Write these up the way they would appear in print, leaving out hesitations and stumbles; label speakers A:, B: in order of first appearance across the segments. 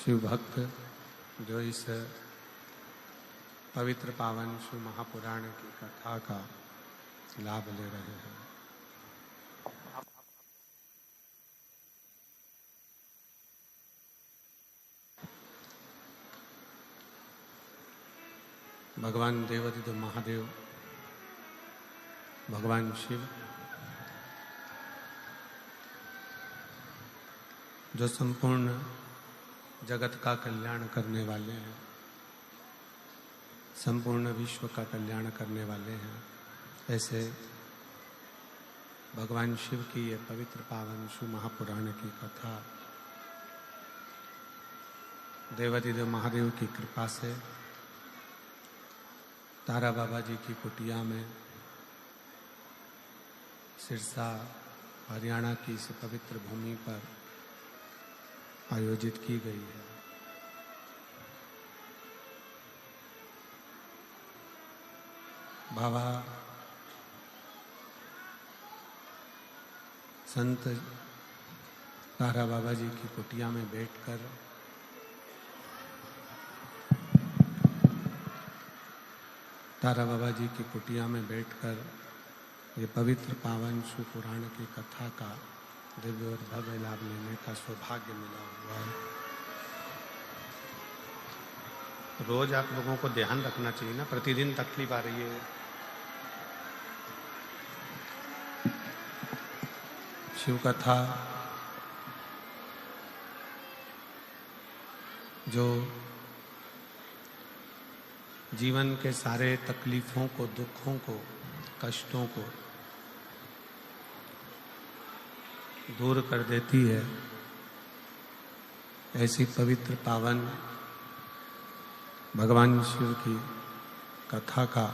A: शिव भक्त जो इस पवित्र पावन शिव महापुराण की कथा का लाभ ले रहे हैं। भगवान देवाधिदेव महादेव, भगवान शिव जो संपूर्ण जगत का कल्याण करने वाले हैं, संपूर्ण विश्व का कल्याण करने वाले हैं, ऐसे भगवान शिव की ये पवित्र पावन शिव महापुराण की कथा देवाधिदेव महादेव की कृपा से तारा बाबा जी की कुटिया में सिरसा हरियाणा की इस पवित्र भूमि पर आयोजित की गई है। बाबा संत तारा बाबा जी की कुटिया में बैठकर तारा बाबा जी की कुटिया में बैठकर ये पवित्र पावन शिव पुराण की कथा का दिव्य और भव्य लाभ लेने का सौभाग्य मिला हुआ है। रोज आप लोगों को ध्यान रखना चाहिए ना, प्रतिदिन तकलीफ आ रही है। शिव कथा जो जीवन के सारे तकलीफों को, दुखों को, कष्टों को दूर कर देती है, ऐसी पवित्र पावन भगवान शिव की कथा का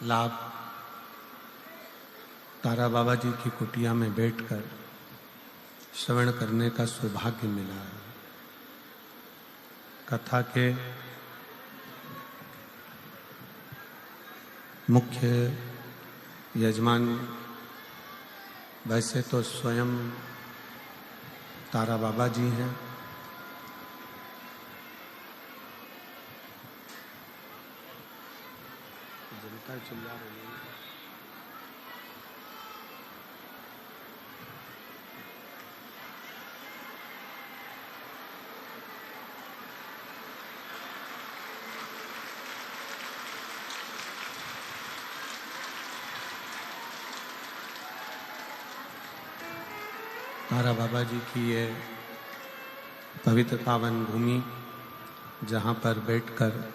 A: लाभ तारा बाबा जी की कुटिया में बैठकर श्रवण करने का सौभाग्य मिला है। कथा के मुख्य यजमान वैसे तो स्वयं तारा बाबा जी हैं, जनता चिल्ला रही है। तारा बाबा जी की ये पवित्र पावन भूमि, जहाँ पर बैठकर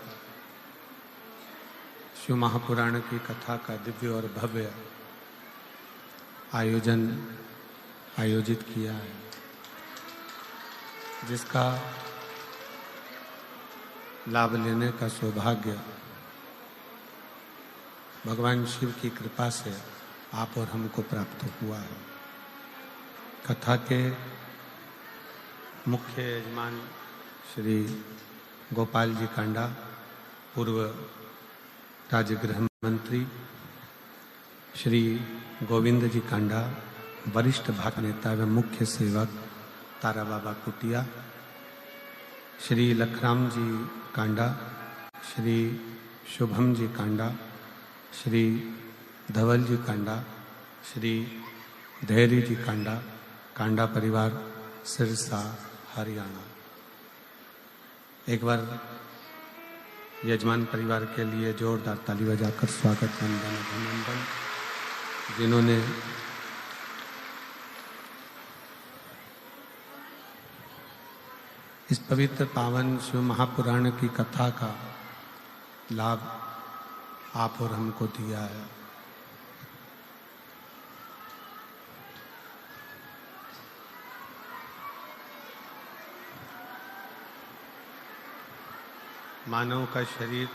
A: शिव महापुराण की कथा का दिव्य और भव्य आयोजित किया है, जिसका लाभ लेने का सौभाग्य भगवान शिव की कृपा से आप और हमको प्राप्त हुआ है। कथा के मुख्य यजमान श्री गोपाल जी कांडा, पूर्व राज्य गृह मंत्री, श्री गोविंद जी कांडा, वरिष्ठ भाजपा नेता एवं मुख्य सेवक तारा बाबा कुटिया, श्री लखराम जी कांडा, श्री शुभम जी कांडा, श्री धवल जी कांडा, श्री धैर्य जी कांडा, कांडा परिवार सिरसा हरियाणा। एक बार यजमान परिवार के लिए जोरदार ताली बजाकर स्वागत, वंदन, अभिनंदन। जिन्होंने इस पवित्र पावन शिव महापुराण की कथा का लाभ आप और हमको दिया है। मानव का शरीर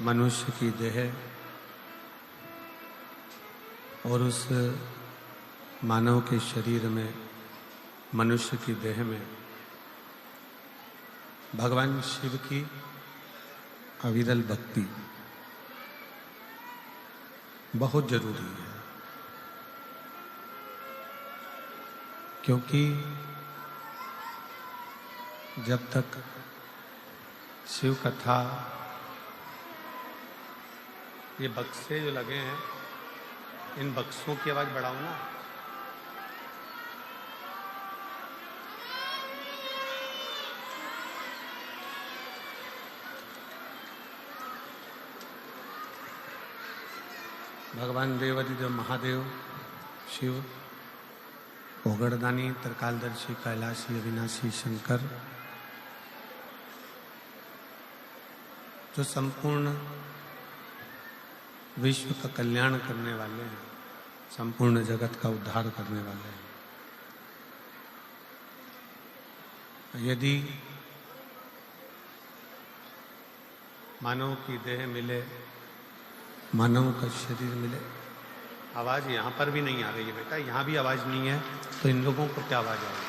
A: मनुष्य की देह और उस मानव के शरीर में, मनुष्य की देह में भगवान शिव की अविरल भक्ति बहुत जरूरी है। क्योंकि जब तक शिव कथा, ये बक्से जो लगे हैं, इन बक्सों की आवाज बढ़ाओ ना। भगवान देवाधिदेव महादेव शिव, ओगड़दानी, त्रिकालदर्शी, कैलाशी, अविनाशी शंकर, जो संपूर्ण विश्व का कल्याण करने वाले हैं, संपूर्ण जगत का उद्धार करने वाले हैं। यदि मानव की देह मिले, मानव का शरीर मिले, आवाज यहां पर भी नहीं आ रही है बेटा, यहां भी आवाज नहीं है, तो इन लोगों को क्या आवाज आएगी?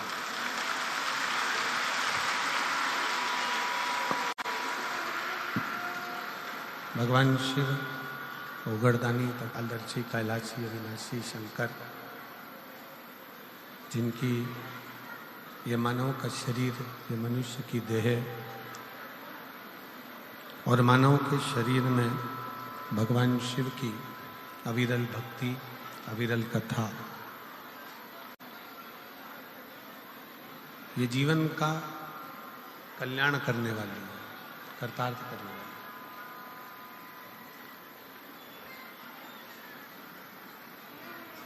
A: भगवान शिव, ओगड़दानी, त्रिकालदर्शी, कैलाशी, अविनाशी शंकर, जिनकी ये मानव का शरीर, ये मनुष्य की देह, और मानव के शरीर में भगवान शिव की अविरल भक्ति, अविरल कथा, ये जीवन का कल्याण करने वाली है, कर्तार्थ करने वाली।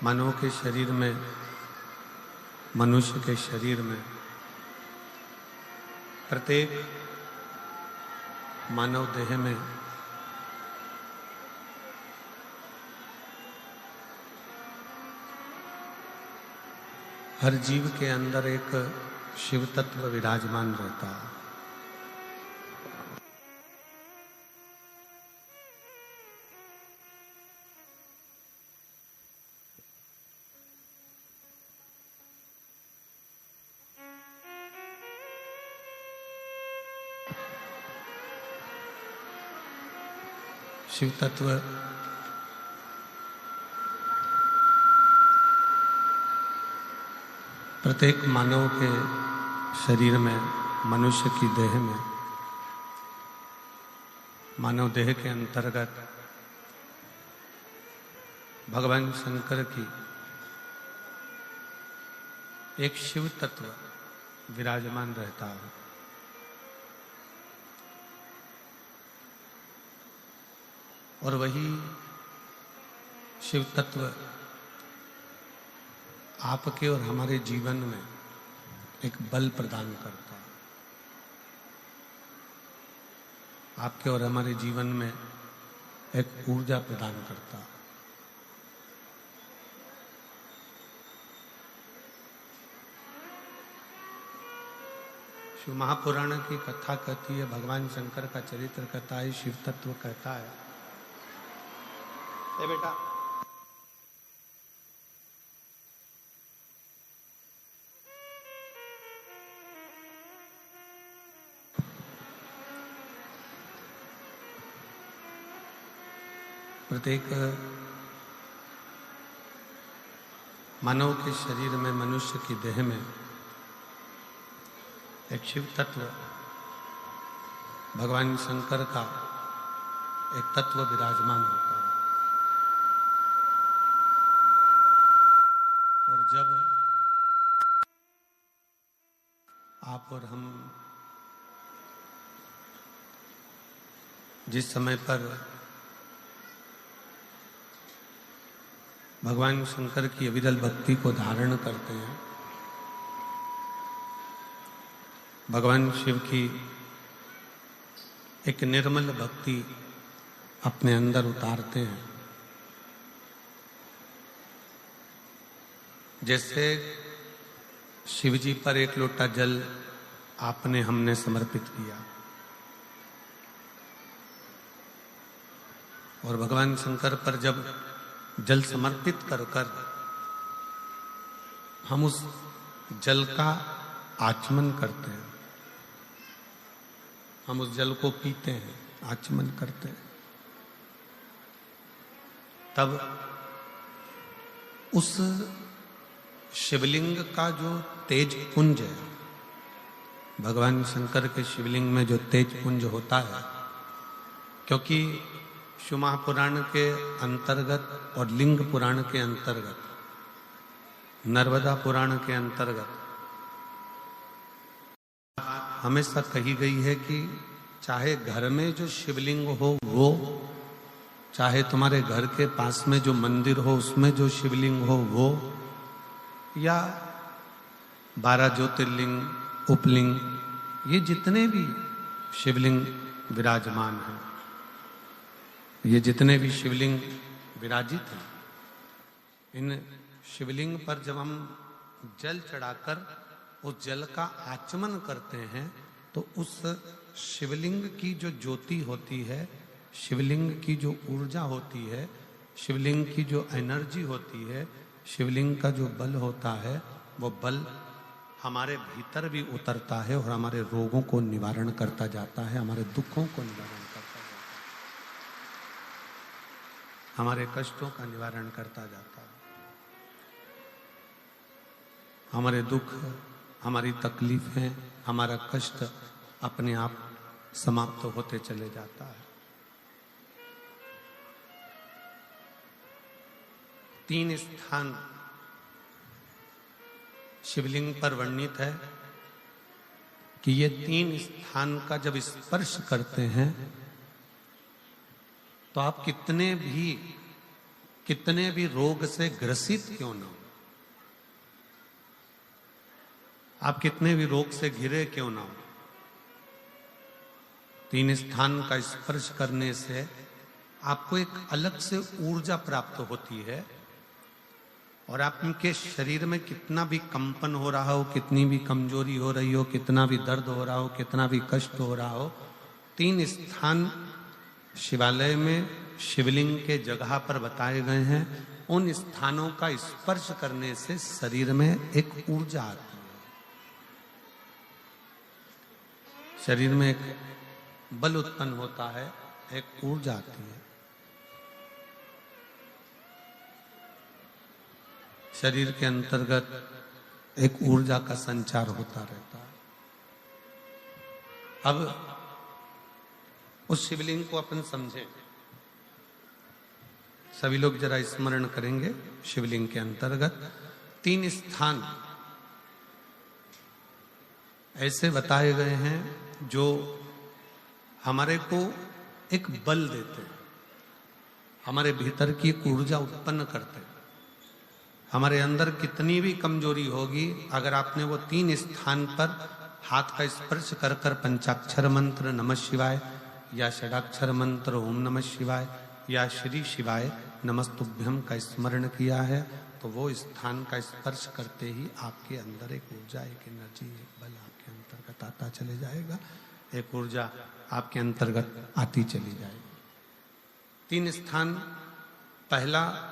A: मानव के शरीर में, मनुष्य के शरीर में, प्रत्येक मानव देह में हर जीव के अंदर एक शिव तत्व विराजमान रहता है। शिव तत्व प्रत्येक मानव के शरीर में, मनुष्य की देह में, मानव देह के अंतर्गत भगवान शंकर की एक शिव तत्व विराजमान रहता है। और वही शिव तत्व आपके और हमारे जीवन में एक बल प्रदान करता है, आपके और हमारे जीवन में एक ऊर्जा प्रदान करता है। शिव महापुराण की कथा कहती है, भगवान शंकर का चरित्र कहता है, शिव तत्व कहता है, ए बेटा प्रत्येक मानव के शरीर में, मनुष्य की देह में एक शिव तत्व, भगवान शंकर का एक तत्व विराजमान होता है। और जब आप और हम जिस समय पर भगवान शंकर की अविरल भक्ति को धारण करते हैं, भगवान शिव की एक निर्मल भक्ति अपने अंदर उतारते हैं, जैसे शिव जी पर एक लोटा जल आपने हमने समर्पित किया और भगवान शंकर पर जब जल समर्पित कर कर हम उस जल का आचमन करते हैं, हम उस जल को पीते हैं, आचमन करते हैं, तब उस शिवलिंग का जो तेज पुंज है, भगवान शंकर के शिवलिंग में जो तेज पुंज होता है, क्योंकि शिव महापुराण के अंतर्गत और लिंग पुराण के अंतर्गत, नर्मदा पुराण के अंतर्गत हमेशा कही गई है कि चाहे घर में जो शिवलिंग हो वो, चाहे तुम्हारे घर के पास में जो मंदिर हो उसमें जो शिवलिंग हो वो, या 12 ज्योतिर्लिंग, उपलिंग, ये जितने भी शिवलिंग विराजमान हैं, ये जितने भी शिवलिंग विराजित हैं, इन शिवलिंग पर जब हम जल चढ़ाकर उस जल का आचमन करते हैं तो उस शिवलिंग की जो ज्योति होती है, शिवलिंग की जो ऊर्जा होती है, शिवलिंग की जो एनर्जी होती है, शिवलिंग का जो बल होता है, वो बल हमारे भीतर भी उतरता है और हमारे रोगों को निवारण करता जाता है, हमारे दुखों को निवारण करता जाता है, हमारे कष्टों का निवारण करता जाता है। हमारे दुख, हमारी तकलीफें, हमारा कष्ट अपने आप समाप्त होते चले जाता है। 3 स्थान शिवलिंग पर वर्णित है कि ये 3 स्थान का जब स्पर्श करते हैं तो आप कितने भी रोग से ग्रसित क्यों ना हो, आप कितने भी रोग से घिरे क्यों ना हो, 3 स्थान का स्पर्श करने से आपको एक अलग से ऊर्जा प्राप्त होती है और आपके शरीर में कितना भी कंपन हो रहा हो, कितनी भी कमजोरी हो रही हो, कितना भी दर्द हो रहा हो, कितना भी कष्ट हो रहा हो, 3 स्थान शिवालय में शिवलिंग के जगह पर बताए गए हैं। उन स्थानों का स्पर्श करने से शरीर में एक ऊर्जा आती है, शरीर में एक बल उत्पन्न होता है, एक ऊर्जा आती है, शरीर के अंतर्गत एक ऊर्जा का संचार होता रहता है। अब उस शिवलिंग को अपन समझें, सभी लोग जरा स्मरण करेंगे। शिवलिंग के अंतर्गत 3 स्थान ऐसे बताए गए हैं जो हमारे को एक बल देते हैं, हमारे भीतर की एक ऊर्जा उत्पन्न करते हैं। हमारे अंदर कितनी भी कमजोरी होगी, अगर आपने वो 3 स्थान पर हाथ का स्पर्श कर कर पंचाक्षर मंत्र नमः शिवाय या षडाक्षर मंत्र ओम नमः शिवाय या श्री शिवाय नमस्तुभ्यम का स्मरण किया है तो वो स्थान का स्पर्श करते ही आपके अंदर एक ऊर्जा, एक एनर्जी, एक बल आपके अंतर्गत आता चले जाएगा, एक ऊर्जा आपके अंतर्गत आती चली जाएगी। 3 स्थान, पहला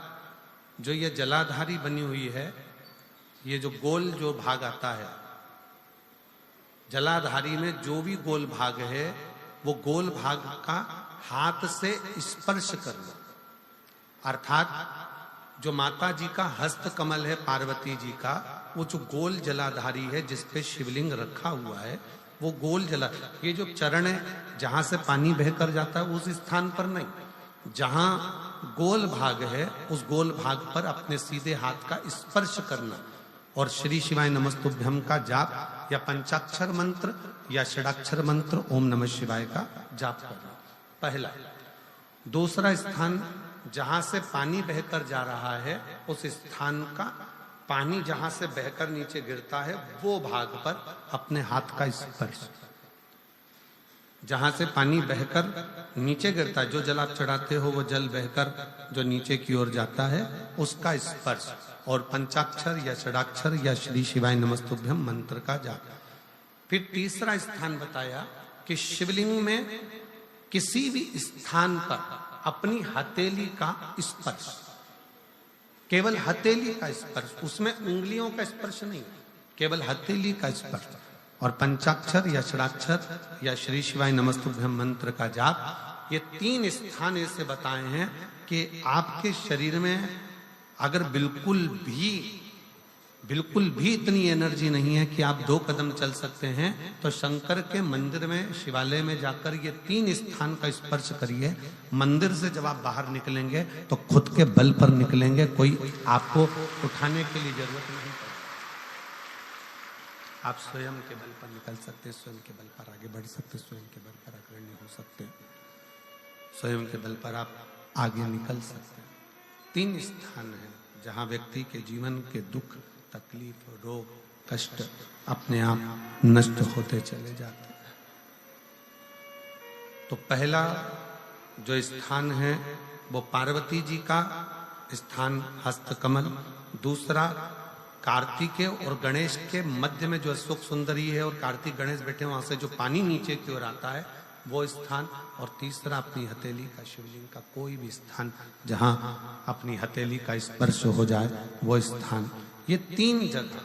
A: जो ये जलाधारी बनी हुई है, ये जो गोल जो भाग आता है, जलाधारी में जो भी गोल भाग है वो गोल भाग का हाथ से स्पर्श करना, अर्थात जो माता जी का हस्त कमल है पार्वती जी का, वो जो गोल जलाधारी है जिस पे शिवलिंग रखा हुआ है, वो गोल जला, ये जो चरण है जहां से पानी बहकर जाता है उस स्थान पर नहीं, जहां गोल भाग है उस गोल भाग पर अपने सीधे हाथ का स्पर्श करना और श्री शिवाय नमस्तुभ्यम का जाप या पंचाक्षर मंत्र या षडाक्षर मंत्र ओम नमः शिवाय का जाप करना, पहला। दूसरा स्थान, जहां से पानी बहकर जा रहा है उस स्थान का पानी जहां से बहकर नीचे गिरता है वो भाग पर अपने हाथ का स्पर्श, जहां से पानी बहकर नीचे गिरता है, जो जल आप चढ़ाते हो वो जल बहकर जो नीचे की ओर जाता है उसका स्पर्श, और पंचाक्षर या षडाक्षर या श्री शिवाय नमस्तुभ्यम मंत्र का जाप। फिर तीसरा स्थान बताया कि शिवलिंग में किसी भी स्थान पर अपनी हथेली का स्पर्श, केवल हथेली का स्पर्श, उसमें उंगलियों का स्पर्श नहीं, केवल हथेली का स्पर्श, और पंचाक्षर या षडाक्षर या श्री शिवाय नमस्तुभ्यम मंत्र का जाप। ये 3 स्थान ऐसे बताए हैं कि आपके शरीर में अगर बिल्कुल भी बिल्कुल भी इतनी एनर्जी नहीं है कि आप 2 कदम चल सकते हैं, तो शंकर के मंदिर में, शिवालय में जाकर ये 3 स्थान का स्पर्श करिए। मंदिर से जब आप बाहर निकलेंगे तो खुद के बल पर निकलेंगे, कोई आपको उठाने के लिए जरूरत नहीं पड़ेगी। आप स्वयं के बल पर निकल सकते हैं, स्वयं के बल पर आगे बढ़ सकते, स्वयं के बल पर अग्रणी हो सकते, स्वयं के बल पर आप आगे निकल सकते हैं। 3 स्थान है जहां व्यक्ति के जीवन के दुख, तकलीफ, रोग, कष्ट अपने आप नष्ट होते चले जाते हैं। तो पहला जो स्थान है वो पार्वती जी का स्थान हस्तकमल। दूसरा कार्तिकेय और गणेश के मध्य में जो अशोक सुंदरी है और कार्तिक गणेश बैठे, वहां से जो पानी नीचे की ओर आता है वो स्थान। और तीसरा अपनी हथेली का, शिवलिंग का कोई भी स्थान जहां अपनी हथेली का स्पर्श हो जाए वो स्थान। ये 3 जगह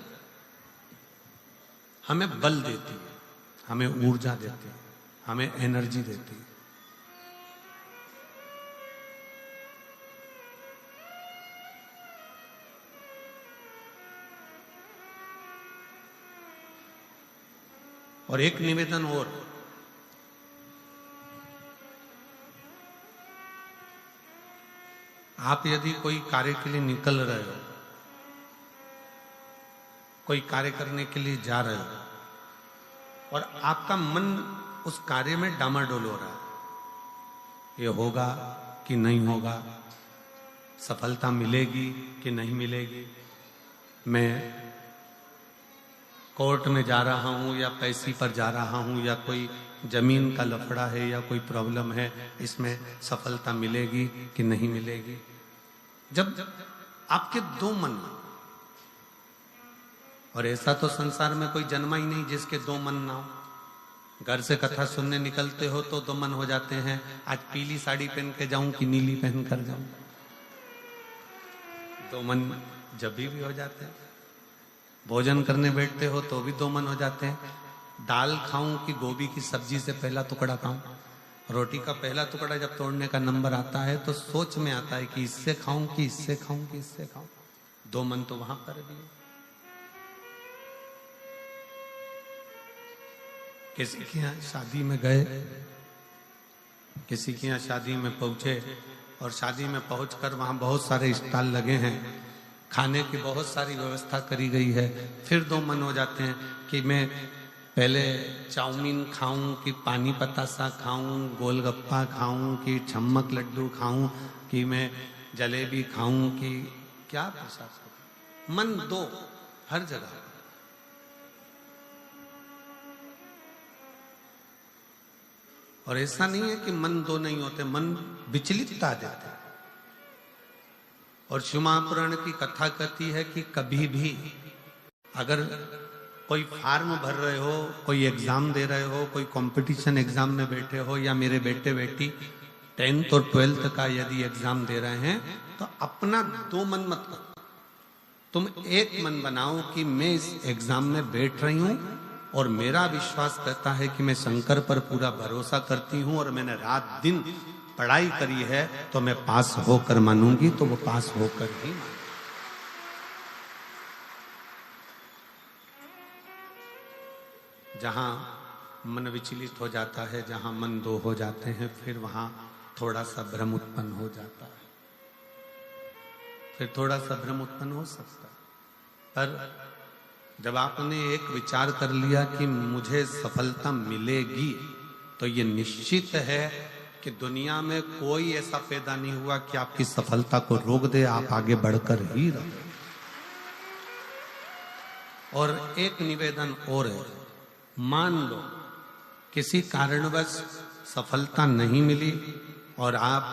A: हमें बल देती है, हमें ऊर्जा देती है, हमें एनर्जी देती है। और एक निवेदन और, आप यदि कोई कार्य के लिए निकल रहे हो, कोई कार्य करने के लिए जा रहे हो और आपका मन उस कार्य में डामाडोल हो रहा है, ये होगा कि नहीं होगा, सफलता मिलेगी कि नहीं मिलेगी, मैं कोर्ट में जा रहा हूं या पैसी पर जा रहा हूं, या कोई जमीन का लफड़ा है या कोई प्रॉब्लम है, इसमें सफलता मिलेगी कि नहीं मिलेगी। जब आपके 2 मन, और ऐसा तो संसार में कोई जन्मा ही नहीं जिसके 2 मन ना हो। घर से कथा सुनने निकलते हो तो 2 मन हो जाते हैं, आज पीली साड़ी पहन के जाऊं कि नीली पहन कर जाऊं। 2 मन जब भी हो जाते हैं। भोजन करने बैठते हो तो भी 2 मन हो जाते हैं, दाल खाऊं कि गोभी की सब्जी से पहला टुकड़ा खाऊं। रोटी का पहला टुकड़ा जब तोड़ने का नंबर आता है तो सोच में आता है कि इससे खाऊं कि इससे खाऊं कि इससे खाऊं। 2 मन तो वहां पर भी है। किसी के यहाँ शादी में गए, किसी के यहाँ शादी में पहुंचे और शादी में पहुंचकर वहां बहुत सारे स्टॉल लगे हैं, खाने की बहुत सारी व्यवस्था करी गई है। फिर 2 मन हो जाते हैं कि मैं पहले चाउमीन खाऊं कि पानी पतासा खाऊं, गोलगप्पा खाऊं कि छम्मक लड्डू खाऊं, कि मैं जलेबी खाऊं कि क्या प्रसाद। मन 2 हर जगह। और ऐसा नहीं है कि मन 2 नहीं होते, मन विचलितता देते। और शिव महापुराण की कथा कहती है कि कभी भी अगर कोई फॉर्म भर रहे हो, कोई एग्जाम दे रहे हो, कोई कंपटीशन एग्जाम में बैठे हो, या मेरे बेटे बेटी 10th और 12th का यदि एग्जाम दे रहे हैं, तो अपना 2 मन मत करो, तुम एक मन बनाओ कि मैं इस एग्जाम में बैठ रही हूं और मेरा विश्वास कहता है कि मैं शंकर पर पूरा भरोसा करती हूं और मैंने रात दिन पढ़ाई करी है, तो मैं पास होकर मानूंगी, तो वो पास होकर ही मानूंगी। जहां मन विचलित हो जाता है, जहां मन 2 हो जाते हैं, फिर वहां थोड़ा सा भ्रम उत्पन्न हो जाता है, फिर थोड़ा सा भ्रम उत्पन्न हो सकता है। पर जब आपने एक विचार कर लिया कि मुझे सफलता मिलेगी, तो ये निश्चित है कि दुनिया में कोई ऐसा पैदा नहीं हुआ कि आपकी सफलता को रोक दे, आप आगे बढ़कर ही रहो। और एक निवेदन और है, मान लो किसी कारणवश सफलता नहीं मिली और आप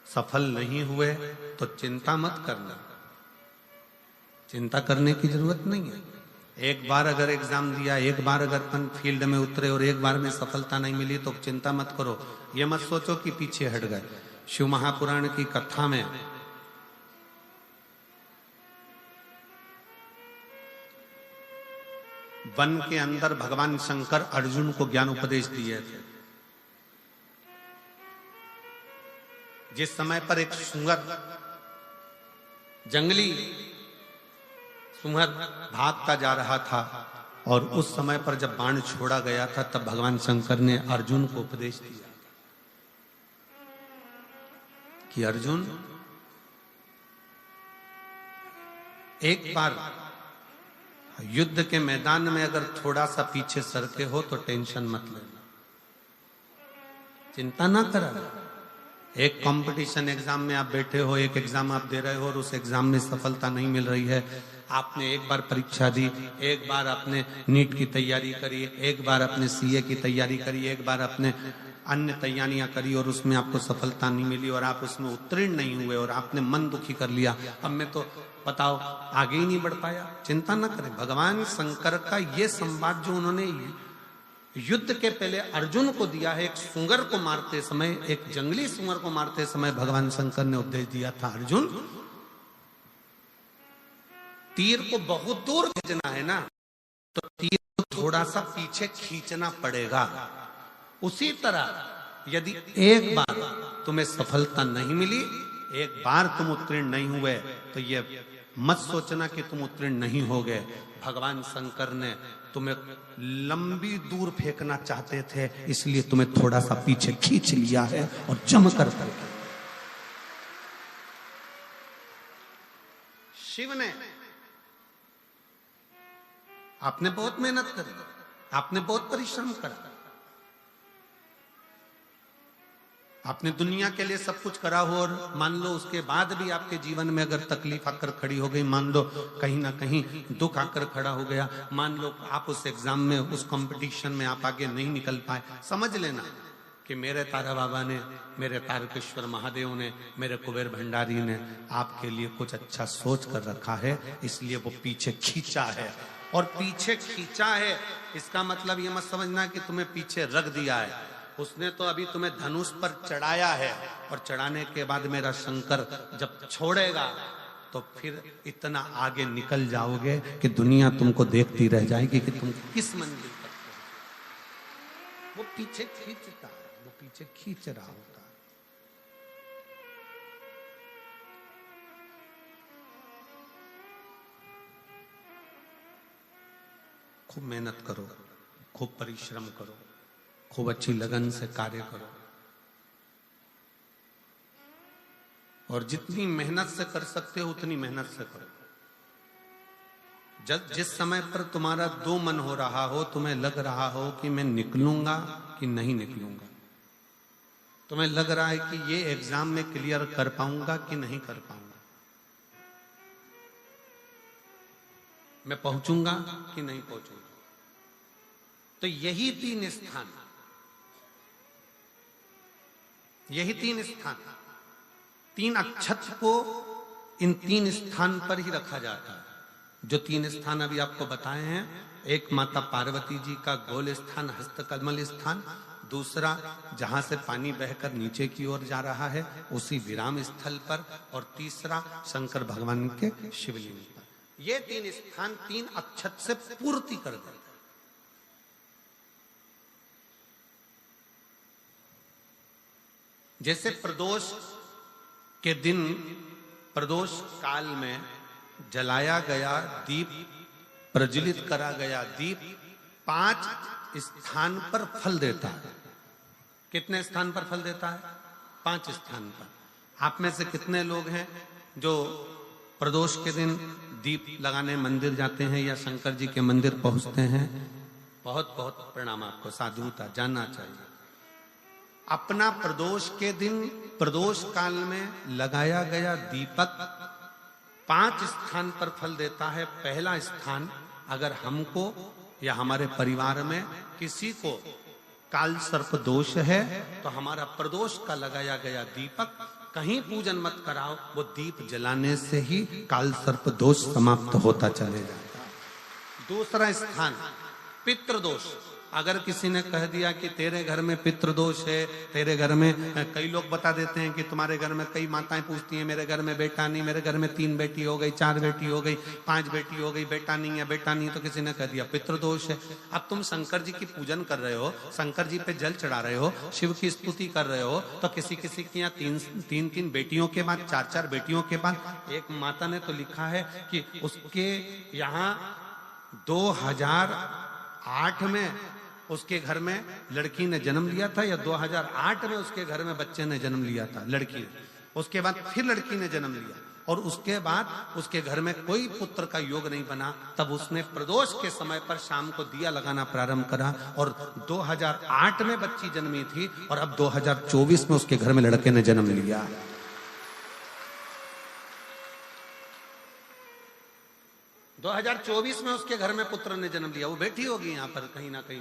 A: सफल नहीं हुए, तो चिंता मत करना, चिंता करने की जरूरत नहीं है। एक बार अगर एग्जाम दिया, एक बार अगर अपन फील्ड में उतरे और एक बार में सफलता नहीं मिली, तो चिंता मत करो। ये मत सोचो कि पीछे हट गए। शिव महापुराण की कथा में वन के अंदर भगवान शंकर अर्जुन को ज्ञान उपदेश दिए थे। जिस समय पर एक सुंगर जंगली सुमर भागता जा रहा था और उस समय पर जब बाण छोड़ा गया था तब भगवान शंकर ने अर्जुन को उपदेश दिया कि अर्जुन, एक बार युद्ध के मैदान में अगर थोड़ा सा पीछे सरके हो तो टेंशन मत लेना, चिंता ना करा। एक कंपटीशन एग्जाम में आप बैठे हो, एक एग्जाम आप दे रहे हो और उस एग्जाम में सफलता नहीं मिल रही है। आपने एक बार परीक्षा दी, एक बार आपने नीट की तैयारी करी, एक बार आपने सीए की तैयारी करी, एक बार आपने अन्य तैयारियां करी और उसमें आपको सफलता नहीं मिली और आप उसमें उत्तीर्ण नहीं हुए और आपने मन दुखी कर लिया। अब मैं तो बताओ आगे ही नहीं बढ़ पाया। चिंता न करें, भगवान शंकर का ये संवाद जो उन्होंने युद्ध के पहले अर्जुन को दिया है, एक सुंगर को मारते समय, एक जंगली सुंगर को मारते समय भगवान शंकर ने उपदेश दिया था, अर्जुन तीर को बहुत दूर भेजना है ना, तो तीर को थोड़ा सा पीछे खींचना पड़ेगा। उसी तरह यदि एक बार तुम्हें सफलता नहीं मिली, एक बार तुम उत्तीर्ण नहीं हुए, तो ये मत सोचना कि तुम उत्तीर्ण नहीं हो गए। भगवान शंकर ने तुम्हें लंबी दूर फेंकना चाहते थे, इसलिए तुम्हें थोड़ा सा पीछे खींच लिया है और जमकर फेंका। शिव ने, आपने बहुत मेहनत करी, आपने बहुत परिश्रम करा, आपने दुनिया के लिए सब कुछ करा हो और मान लो उसके बाद भी आपके जीवन में अगर तकलीफ आकर खड़ी हो गई, मान लो कहीं ना कहीं दुख आकर खड़ा हो गया, मान लो आप उस एग्जाम में, उस कंपटीशन में आप आगे नहीं निकल पाए, समझ लेना कि मेरे तारा बाबा ने, मेरे तारकेश्वर महादेव ने, मेरे कुबेर भंडारी ने आपके लिए कुछ अच्छा सोच कर रखा है, इसलिए वो पीछे खींचा है। और पीछे खींचा है इसका मतलब ये मत समझना कि तुम्हें पीछे रख दिया है। उसने तो अभी तुम्हें धनुष पर चढ़ाया है और चढ़ाने के बाद मेरा शंकर जब छोड़ेगा तो फिर इतना आगे निकल जाओगे कि दुनिया तुमको देखती रह जाएगी कि तुम किस मंजिल तक पहुंचे। वो पीछे खींचता है, वो पीछे खींच रहा होता है। खूब मेहनत करो, खूब परिश्रम करो, खूब अच्छी लगन से कार्य करो और जितनी मेहनत से कर सकते हो उतनी मेहनत से करो। जब जिस समय पर तुम्हारा दो मन हो रहा हो, तुम्हें लग रहा हो कि मैं निकलूंगा कि नहीं निकलूंगा, तुम्हें लग रहा है कि ये एग्जाम में क्लियर कर पाऊंगा कि नहीं कर पाऊंगा, मैं पहुंचूंगा कि नहीं पहुंचूंगा, तो यही तीन स्थान, यही तीन स्थान, तीन अक्षत को इन तीन स्थान पर ही रखा जाता है। जो तीन स्थान अभी आपको बताए हैं, एक माता पार्वती जी का गोल स्थान, हस्तकमल स्थान, दूसरा जहां से पानी बहकर नीचे की ओर जा रहा है उसी विराम स्थल पर, और तीसरा शंकर भगवान के शिवलिंग पर। ये तीन स्थान तीन अक्षत से पूर्ति कर देते। जैसे प्रदोष के दिन, प्रदोष काल में जलाया गया दीप, प्रज्वलित करा गया दीप 5 स्थान पर फल देता है। कितने स्थान पर फल देता है? 5 स्थान पर। आप में से कितने लोग हैं जो प्रदोष के दिन दीप लगाने मंदिर जाते हैं या शंकर जी के मंदिर पहुंचते हैं? बहुत बहुत प्रणाम आपको, साधुता, जानना चाहिए। अपना प्रदोष के दिन, प्रदोष काल में लगाया गया दीपक 5 स्थान पर फल देता है। पहला स्थान, अगर हमको या हमारे परिवार में किसी को काल सर्प दोष है तो हमारा प्रदोष का लगाया गया दीपक कहीं पूजन मत कराओ, वो दीप जलाने से ही काल सर्प दोष समाप्त होता चले जाता है। दूसरा स्थान पितृदोष, अगर किसी ने कह दिया कि तेरे घर में पितृदोष है, तेरे घर में, कई लोग बता देते हैं कि तुम्हारे घर में, कई माताएं पूछती हैं मेरे घर में बेटा नहीं, मेरे घर में 3 बेटी हो गई, 4 बेटी हो गई, 5 बेटी हो गई, बेटा नहीं है, बेटा नहीं, तो किसी ने कह दिया पितृदोष है। अब तुम शंकर जी की पूजन कर रहे हो, शंकर जी पे जल चढ़ा रहे हो, शिव की स्तुति कर रहे हो, तो किसी किसी की यहाँ 3 बेटियों के बाद, 4 बेटियों के बाद, एक माता ने तो लिखा है कि उसके यहाँ 2008 में उसके घर में लड़की ने जन्म लिया था, या 2008 में उसके घर में बच्चे ने जन्म लिया था, लड़की ने। उसके बाद फिर लड़की ने जन्म लिया, और उसके बाद उसके घर में कोई पुत्र का योग नहीं बना। तब उसने प्रदोष के समय पर शाम को दिया लगाना प्रारंभ करा, और 2008 में बच्ची जन्मी थी, और अब 2024 में उसके घर में लड़के ने जन्म लिया। 2024 में उसके घर में पुत्र ने जन्म लिया। वो बेटी होगी यहाँ पर कहीं ना कहीं,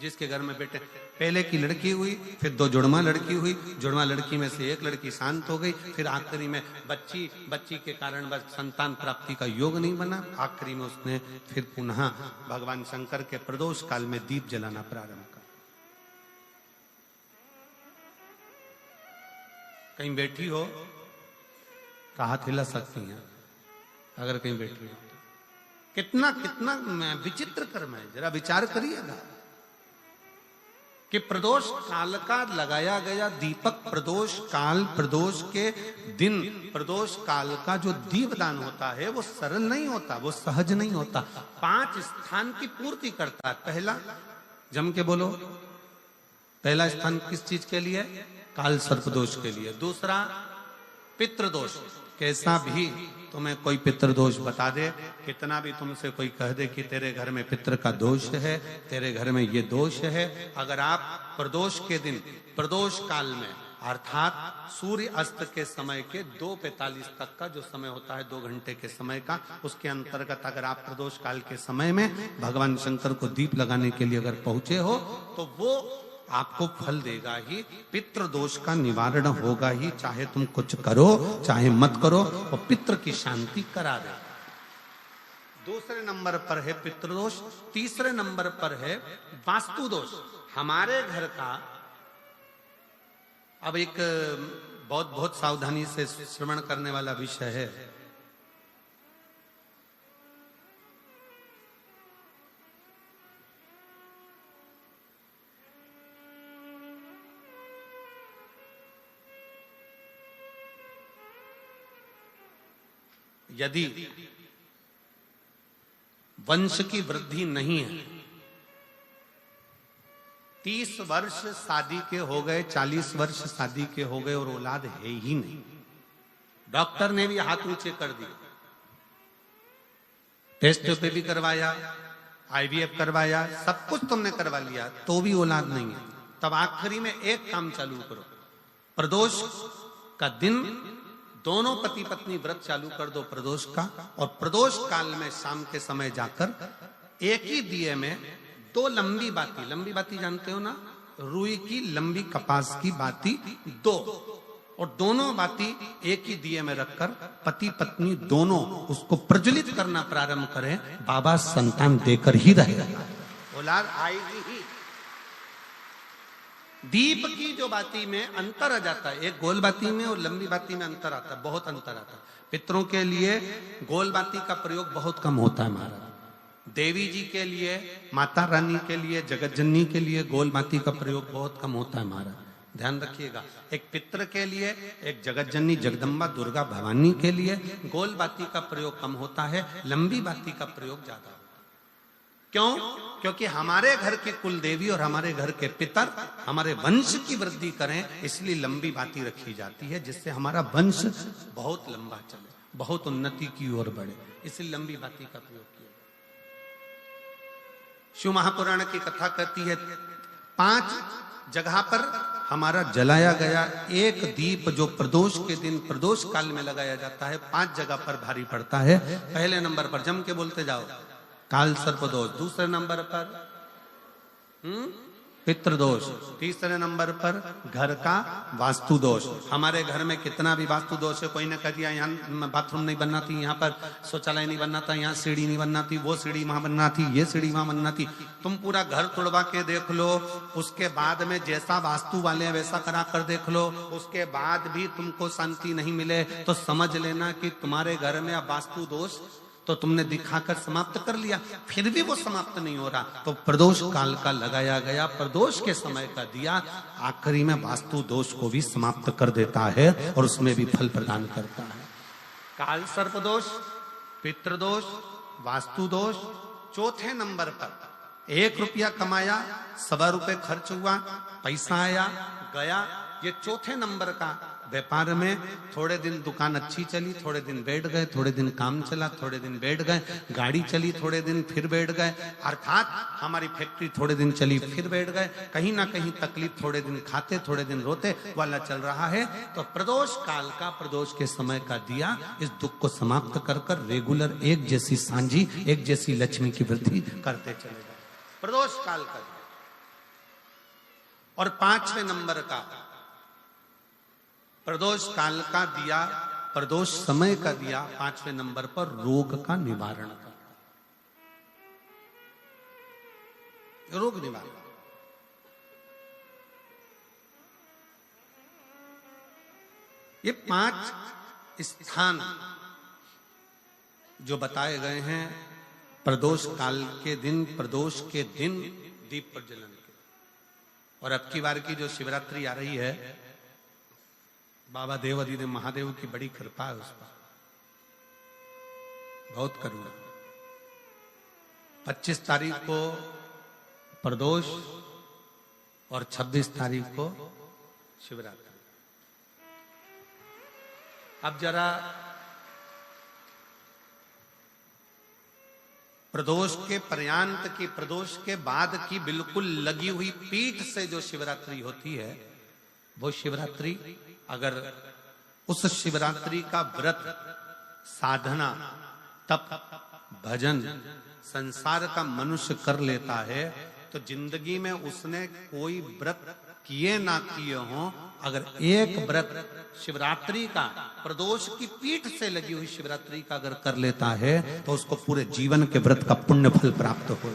A: जिसके घर में बेटे, पहले की लड़की हुई, फिर 2 जुड़वा लड़की हुई, जुड़वा लड़की में से एक लड़की शांत हो गई, फिर आखिरी में बच्ची के कारण बस संतान प्राप्ति का योग नहीं बना। आखिरी में उसने फिर पुनः भगवान शंकर के प्रदोष काल में दीप जलाना प्रारंभ कर। कहीं बैठी हो तो हाथ हिला सकती हैं, अगर कहीं बैठी हो। कितना कितना विचित्र कर्म है, जरा विचार करिएगा कि प्रदोष काल का लगाया गया दीपक, प्रदोष काल, प्रदोष के दिन, प्रदोष काल का जो दीपदान होता है वो सरल नहीं होता, वो सहज नहीं होता। 5 स्थान की पूर्ति करता है। पहला, जम के बोलो, पहला स्थान किस चीज के लिए? काल सर्पदोष के लिए। दूसरा, पितृदोष। कैसा भी तुम्हें कोई पितृदोष बता दे, कितना भी तुमसे कोई कह दे कि तेरे घर में पितृ का दोष है, तेरे घर में ये दोष है, अगर आप प्रदोष के दिन, प्रदोष काल में, अर्थात सूर्य अस्त के समय के 2:45 तक का जो समय होता है, 2 घंटे के समय का, उसके अंतर्गत अगर आप प्रदोष काल के समय में भगवान शंकर को दीप लगाने के लिए अगर पहुंचे हो, तो वो आपको फल देगा ही, पितृदोष का निवारण होगा ही, चाहे तुम कुछ करो चाहे मत करो, और पितृ की शांति करा दे। दूसरे नंबर पर है पितृदोष। तीसरे नंबर पर है वास्तु दोष। हमारे घर का, अब एक बहुत सावधानी से श्रवण करने वाला विषय है। यदि वंश की वृद्धि नहीं है, 30 वर्ष शादी के हो गए, 40 वर्ष शादी के हो गए और औलाद है ही नहीं, डॉक्टर ने भी हाथ ऊंचे कर दिए, टेस्ट पे भी करवाया, IVF करवाया, सब कुछ तुमने करवा लिया, तो भी औलाद नहीं है, तब आखिरी में एक काम चालू करो, प्रदोष का दिन दोनों पति पत्नी व्रत चालू कर दो प्रदोष का, और प्रदोष काल में शाम के समय जाकर एक ही दिए में 2 लंबी बाती जानते हो ना, रुई की लंबी कपास की बाती 2, और दोनों बाती एक ही दिए में रखकर पति पत्नी दोनों उसको प्रज्वलित करना प्रारंभ करें। बाबा संतान देकर ही रहेगा, औलाद आएगी ही। दीप की जो बाती में अंतर आ जाता है, एक गोल बाती में और लंबी बाती में अंतर आता है, बहुत अंतर आता है। पितरों के लिए गोल बाती का प्रयोग बहुत कम होता है महाराज। देवी जी के लिए, माता रानी के लिए, जगत जननी के लिए गोल बाती का प्रयोग बहुत कम होता है महाराज, ध्यान रखिएगा। एक पितर के लिए, एक जगत जननी जगदम्बा दुर्गा भवानी के लिए गोल बाती का प्रयोग कम होता है, लंबी बाती का प्रयोग ज्यादा होता है। क्यों? क्योंकि हमारे घर की कुल देवी और हमारे घर के पितर हमारे वंश की वृद्धि करें, इसलिए लंबी बाती रखी जाती है, जिससे हमारा वंश बहुत लंबा चले, बहुत उन्नति की ओर बढ़े, इसलिए लंबी बाती का प्रयोग किया। शिव महापुराण की कथा कहती है 5 जगह पर हमारा जलाया गया एक दीप जो प्रदोष के दिन प्रदोष काल में लगाया जाता है, 5 जगह पर भारी पड़ता है। पहले नंबर पर, जम के बोलते जाओ, काल सर्पदोष। दूसरे नंबर पर पितृदोष। तीसरे नंबर पर घर का वास्तु दोष। हमारे घर में कितना भी वास्तु दोष है, कोई ने कह दिया यहाँ बाथरूम नहीं बनना थी, यहाँ पर शौचालय नहीं बनना था, यहाँ सीढ़ी नहीं बनना थी, वो सीढ़ी वहां बनना थी, ये सीढ़ी वहां बनना थी। तुम पूरा घर तुड़वा के देख लो, उसके बाद में जैसा वास्तु वाले वैसा करा कर देख लो, उसके बाद भी तुमको शांति नहीं मिले तो समझ लेना कि तुम्हारे घर में अब वास्तु दोष तो तुमने दिखाकर समाप्त कर लिया, फिर भी वो समाप्त नहीं हो रहा, तो प्रदोष काल का लगाया गया प्रदोष के समय का दिया आखिरी में वास्तु दोष को भी समाप्त कर देता है और उसमें भी फल प्रदान करता है। काल सर्प दोष, पितृदोष, वास्तु दोष। चौथे नंबर पर 1 रुपया कमाया, 1.25 रुपए खर्च हुआ, पैसा आया गया। ये चौथे नंबर का व्यापार में थोड़े दिन दुकान अच्छी चली, थोड़े दिन बैठ गए, थोड़े दिन काम चला, थोड़े दिन बैठ गए, गाड़ी चली थोड़े दिन फिर बैठ गए, अर्थात हमारी फैक्ट्री थोड़े दिन चली फिर बैठ गए, कहीं ना कहीं तकलीफ, थोड़े दिन खाते थोड़े दिन रोते वाला चल रहा है। तो प्रदोष काल का प्रदोष के समय का दिया इस दुख को समाप्त कर कर रेगुलर एक जैसी सांझी, एक जैसी लक्ष्मी की वृद्धि करते चले गए, प्रदोष काल का। और 5वें नंबर का प्रदोष काल का दिया, प्रदोष समय का दिया 5वें नंबर पर रोग का निवारण का, रोग निवारण। ये 5 स्थान जो बताए गए हैं प्रदोष काल के दिन, प्रदोष के दिन दीप प्रज्वलन के। और अब की बार की जो शिवरात्रि आ रही है, बाबा देवाधिदेव महादेव की बड़ी कृपा है उस पर, बहुत करुणा। 25 तारीख को प्रदोष और 26 तारीख को शिवरात्रि। अब जरा प्रदोष के पर्यांत की, प्रदोष के बाद की बिल्कुल लगी हुई पीठ से जो शिवरात्रि होती है, वो शिवरात्रि अगर उस शिवरात्रि का व्रत, साधना, तप, भजन, संसार का मनुष्य कर लेता है तो जिंदगी में उसने कोई व्रत किए ना किए हो, अगर एक व्रत शिवरात्रि का, प्रदोष की पीठ से लगी हुई शिवरात्रि का अगर कर लेता है तो उसको पूरे जीवन के व्रत का पुण्य फल प्राप्त हो।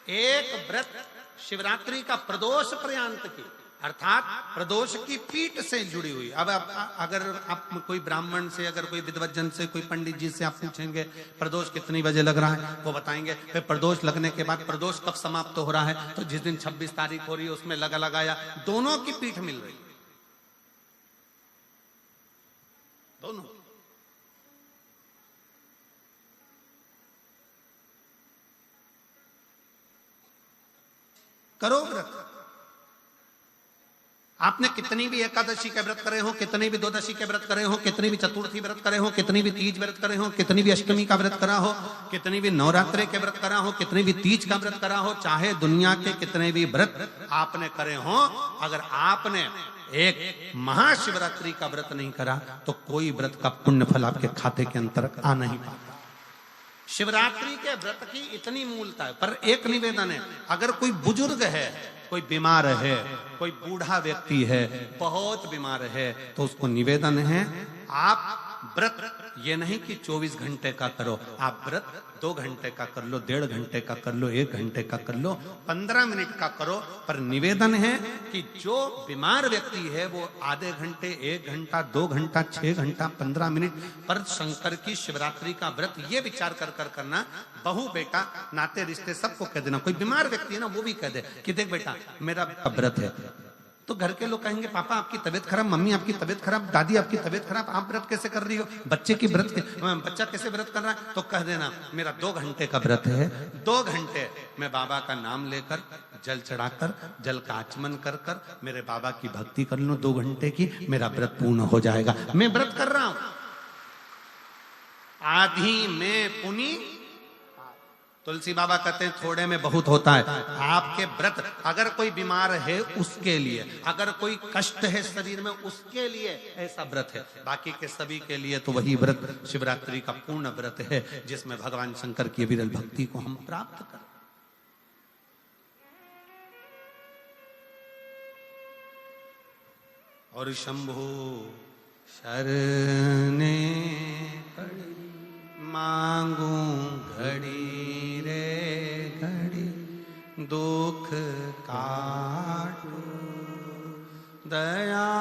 A: एक व्रत शिवरात्रि का प्रदोष पर्यांत की, अर्थात प्रदोष की पीठ से जुड़ी हुई। अब अगर आप कोई ब्राह्मण से, अगर कोई विद्वज्जन से, कोई पंडित जी से आप पूछेंगे प्रदोष कितनी बजे लग रहा है, वो बताएंगे। फिर प्रदोष लगने के बाद प्रदोष कब समाप्त हो रहा है, तो जिस दिन 26 तारीख हो रही है उसमें लगाया, दोनों की पीठ मिल रही, दोनों। करो व्रत। आपने कितनी भी एकादशी के व्रत करे हो, कितनी भी द्वादशी के व्रत करे हो, कितनी भी चतुर्थी व्रत करे हो, कितनी भी तीज व्रत करे हो, कितनी भी अष्टमी का व्रत करा हो, कितनी भी नवरात्रे के व्रत करा हो, कितनी भी तीज का व्रत करा हो, चाहे दुनिया के कितने भी व्रत आपने करे हो, अगर आपने एक महाशिवरात्रि का व्रत नहीं करा तो कोई व्रत का पुण्य फल आपके खाते के अंतर आ नहीं पाता। शिवरात्रि के व्रत की इतनी मूलता है। पर एक निवेदन है, अगर कोई बुजुर्ग है, कोई बीमार है, कोई बूढ़ा व्यक्ति है, बहुत बीमार है, तो उसको निवेदन है आप व्रत ये नहीं कि 24 घंटे का करो, आप व्रत 2 घंटे का कर लो, 1.5 घंटे का कर लो, 1 घंटे का कर लो, 15 मिनट का करो। पर निवेदन है कि जो बीमार व्यक्ति है वो आधे घंटे, 1 घंटा, 2 घंटा, 6 घंटा, 15 मिनट पर शंकर की शिवरात्रि का व्रत ये विचार कर करना, बहू बेटा नाते रिश्ते सबको कह देना। कोई बीमार व्यक्ति है ना, वो भी कह दे कि देख बेटा मेरा व्रत है, तो घर के लोग कहेंगे पापा आपकी तबीयत खराब, मम्मी आपकी तबीयत खराब, दादी आपकी तबीयत खराब, आप व्रत कैसे कर रही हो, बच्चे की व्रत, बच्चा कैसे व्रत कर रहा है, तो कह देना मेरा 2 घंटे का व्रत है, 2 घंटे मैं बाबा का नाम लेकर जल चढ़ाकर, जल का आचमन कर कर मेरे बाबा की भक्ति कर लूं 2 घंटे की, मेरा व्रत पूर्ण हो जाएगा। मैं व्रत कर रहा हूं, आधी में पुनी। तुलसी बाबा कहते हैं थोड़े में बहुत होता है। आपके व्रत अगर कोई बीमार है उसके लिए, अगर कोई कष्ट है शरीर में उसके लिए ऐसा व्रत है, बाकी के सभी के लिए तो वही व्रत शिवरात्रि का पूर्ण व्रत है जिसमें भगवान शंकर की विरल भक्ति को हम प्राप्त करें। और शंभु शरणे पड़ी, मांगू घड़ी रे घड़ी, दुख काटो, दया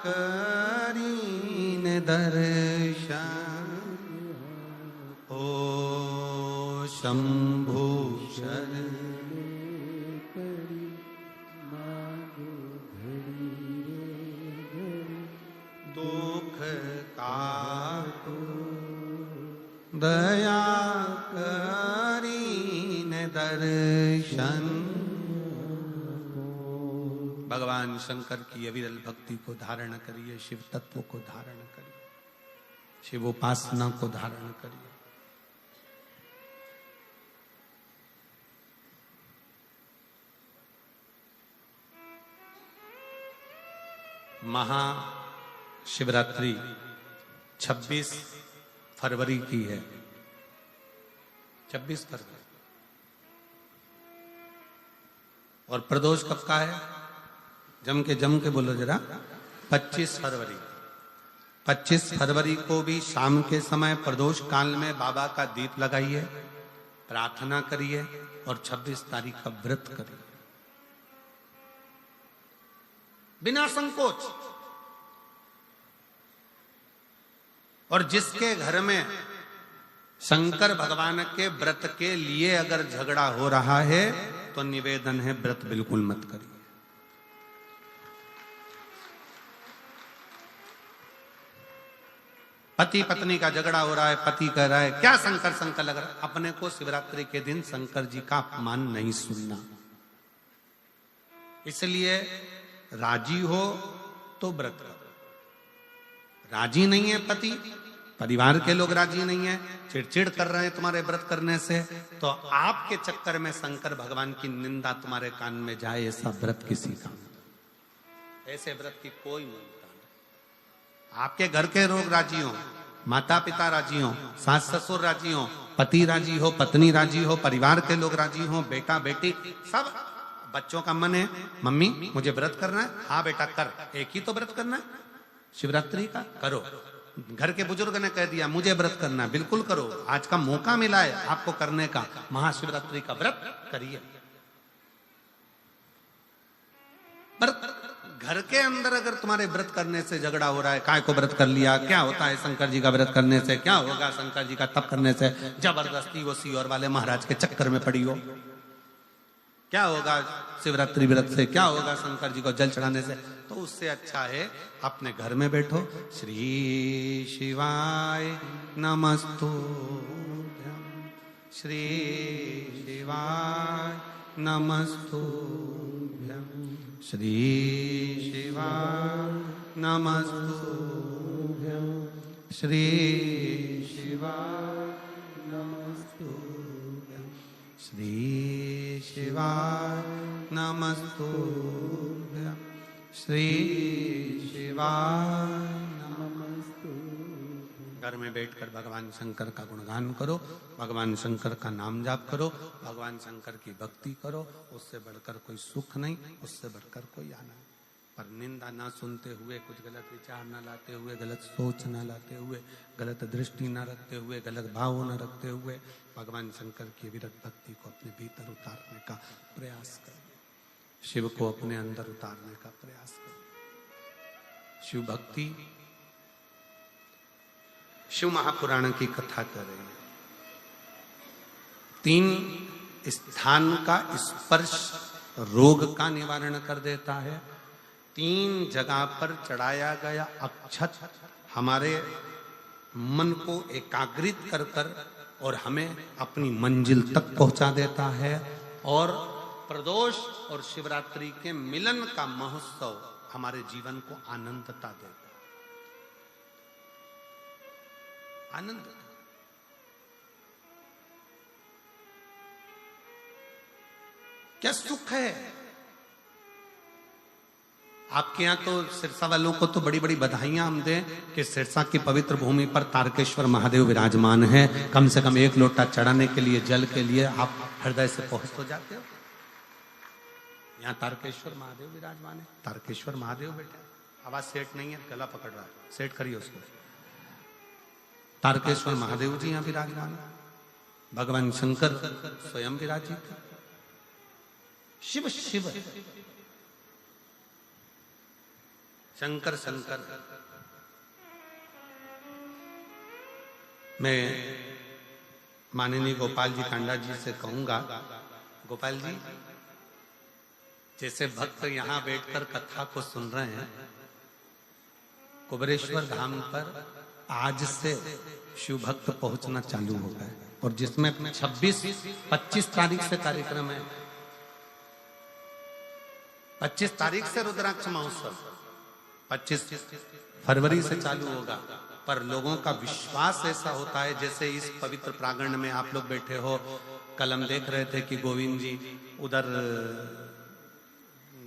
A: करीन दर्शन, ओ शंभु शरणे पड़ी, मांगू घड़ी रे घड़ी, दुख काटो, दया करीन दर्शन। भगवान शंकर की अविरल भक्ति को धारण करिए, शिव तत्व को धारण करिए, शिव उपासना को धारण करिए। महाशिवरात्रि 26 फरवरी की है। 26 फरवरी। और प्रदोष कब का है? जम के बोलो जरा। 25 फरवरी। 25 फरवरी को भी शाम के समय प्रदोष काल में बाबा का दीप लगाइए, प्रार्थना करिए और 26 तारीख का व्रत करिए बिना संकोच। और जिसके घर में शंकर भगवान के व्रत के लिए अगर झगड़ा हो रहा है तो निवेदन है, व्रत बिल्कुल मत करिए। पति पत्नी का झगड़ा हो रहा है, पति कह रहा है क्या शंकर शंकर लग रहा है, अपने को शिवरात्रि के दिन शंकर जी का अपमान नहीं सुनना। इसलिए राजी हो तो व्रत करो, राजी नहीं है पति, परिवार के लोग राजी नहीं है, चिड़चिड़ कर रहे हैं तुम्हारे व्रत करने से, तो आपके चक्कर में शंकर भगवान की निंदा तुम्हारे कान में जाए, ऐसा व्रत किसी का, ऐसे व्रत की कोई मान्यता नहीं। आपके घर के लोग राजी हो, माता पिता राजी हो, सास ससुर राजी हो, पति राजी हो, पत्नी राजी हो, परिवार के लोग राजी हो, बेटा बेटी सब, बच्चों का मन है मम्मी मुझे व्रत करना है, हाँ बेटा कर, एक ही तो व्रत करना है शिवरात्रि का, करो। घर के बुजुर्ग ने कह दिया मुझे व्रत करना है, बिल्कुल करो, आज का मौका मिला है आपको करने का, महाशिवरात्रि का व्रत करिए। घर के अंदर अगर तुम्हारे व्रत करने से झगड़ा हो रहा है, काय को व्रत कर लिया, क्या होता है शंकर जी का व्रत करने से, क्या होगा शंकर जी का तप करने से, जबरदस्ती वो सीओर वाले महाराज के चक्कर में पड़ी हो, क्या होगा शिवरात्रि व्रत से, क्या होगा शंकर जी को जल चढ़ाने से, तो उससे अच्छा है अपने घर में बैठो, श्री शिवाय नमस्तुभ्यं, श्री शिवाय नमस्तुभ्यं, श्री शिवाय नमस्तुभ्यं, श्री शिवाय नमस्तुभ्यं, श्री शिवाय नमस्तुभ्यं, श्री शिवाय नमस्तुभ्यं। घर में बैठकर भगवान शंकर का गुणगान करो, भगवान शंकर का नाम जाप करो, भगवान शंकर की भक्ति करो, उससे बढ़कर कोई सुख नहीं, उससे बढ़कर कोई आनंद। पर निंदा ना सुनते हुए, कुछ गलत विचार ना लाते हुए, गलत सोच ना लाते हुए, गलत दृष्टि ना रखते हुए, गलत भाव न रखते हुए भगवान शंकर की विरत भक्ति को अपने भीतर उतारने का प्रयास करें, शिव को अपने अंदर उतारने का प्रयास करें। शिव भक्ति, शिव महापुराण की कथा कर रहे हैं। 3 स्थान का स्पर्श रोग का निवारण कर देता है। 3 जगह पर चढ़ाया गया अक्षत हमारे मन को एकाग्रित कर कर और हमें अपनी मंजिल तक पहुंचा देता है। और प्रदोष और शिवरात्रि के मिलन का महोत्सव हमारे जीवन को आनंदता देता है, आनंद। क्या सुख है। आपके यहाँ तो सिरसा वालों को तो बड़ी बड़ी बधाइयां हम दें कि सिरसा की पवित्र भूमि पर तारकेश्वर महादेव विराजमान है। कम से कम 1 लोटा चढ़ाने के लिए, जल के लिए आप हृदय से पहुंच तो जाते हो। यहाँ तारकेश्वर महादेव विराजमान है, तारकेश्वर महादेव बेटा आवाज सेट नहीं है, गला पकड़ रहा है, सेट करिए उसको। तारकेश्वर महादेव जी यहाँ विराजमान, भगवान शंकर स्वयं विराजित, शिव शिव शंकर शंकर। मैं माननीय गोपाल जी कांडा जी से कहूंगा, गोपाल जी जैसे भक्त यहाँ बैठकर कथा को सुन रहे हैं, कुबेरेश्वर धाम पर आज से शिव भक्त पहुंचना चालू हो गए, और जिसमें 25 तारीख से कार्यक्रम है, 25 तारीख से रुद्राक्ष महोत्सव, 25 फरवरी से चालू होगा। पर लोगों का विश्वास ऐसा होता है, जैसे इस पवित्र प्रांगण में आप लोग बैठे हो, कल हम देख रहे थे कि गोविंद जी उधर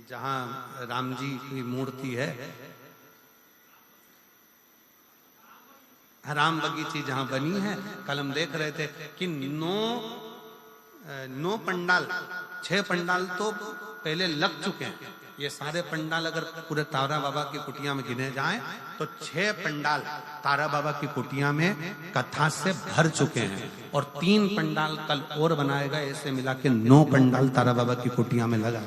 A: जहां राम जी की मूर्ति है, राम बगीची जहां बनी है, कल हम देख रहे थे कि 9 पंडाल, 6 पंडाल तो पहले लग चुके हैं। ये सारे पंडाल अगर पूरे तारा बाबा की कुटिया में गिने जाएं तो 6 पंडाल तारा बाबा की कुटिया में कथा से भर चुके हैं, और 3 पंडाल कल और बनाएगा। ऐसे मिला के 9 पंडाल तारा बाबा की कुटिया में लगा।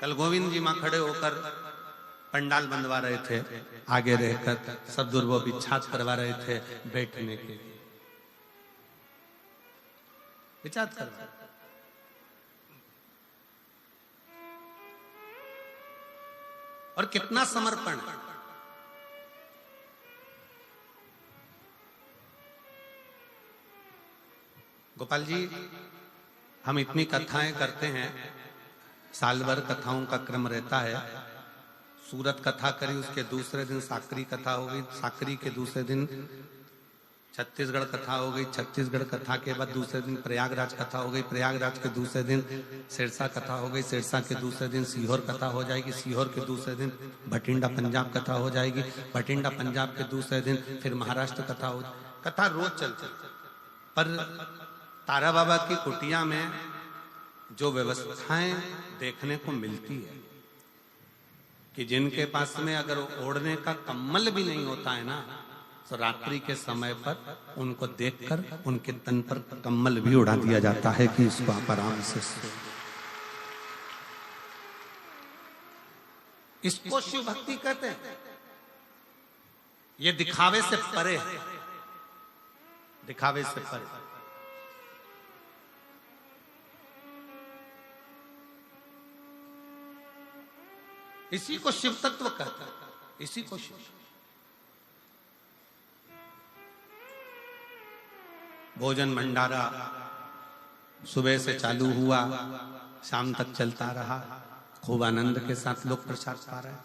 A: कल गोविंद जी मां खड़े होकर पंडाल बनवा रहे थे, आगे रहकर सब दुर्बो बिछात करवा रहे थे बैठने के लिए, बिछात करवा। और कितना समर्पण। गोपाल जी, हम इतनी कथाएं करते हैं, साल भर कथाओं का क्रम रहता है। सूरत कथा करी, उसके दूसरे दिन साकरी कथा हो गई, साकरी के दूसरे दिन छत्तीसगढ़ कथा हो गई, छत्तीसगढ़ कथा के बाद दूसरे दिन प्रयागराज कथा हो गई, प्रयागराज के दूसरे दिन सिरसा कथा हो गई, सिरसा के दूसरे दिन सीहोर कथा हो जाएगी, सीहोर के दूसरे दिन भटिंडा पंजाब कथा हो जाएगी, भटिंडा पंजाब के दूसरे दिन फिर महाराष्ट्र कथा हो। कथा रोज चलती, पर तारा बाबा की कुटिया में जो व्यवस्थाएं देखने को मिलती है कि जिनके पास में अगर ओढ़ने का कम्बल भी नहीं होता है ना, तो रात्रि के समय पर उनको देखकर उनके तन पर कम्बल भी उड़ा दिया जाता है कि इसको आप आराम से सो। इसको शिव भक्ति कहते हैं। ये दिखावे से परे है, दिखावे से परे। इसी को शिव तत्व कहता है, इसी को शिव। भोजन भंडारा सुबह से चालू हुआ, शाम तक चलता रहा, खूब आनंद के साथ लोग प्रसाद पा रहे हैं।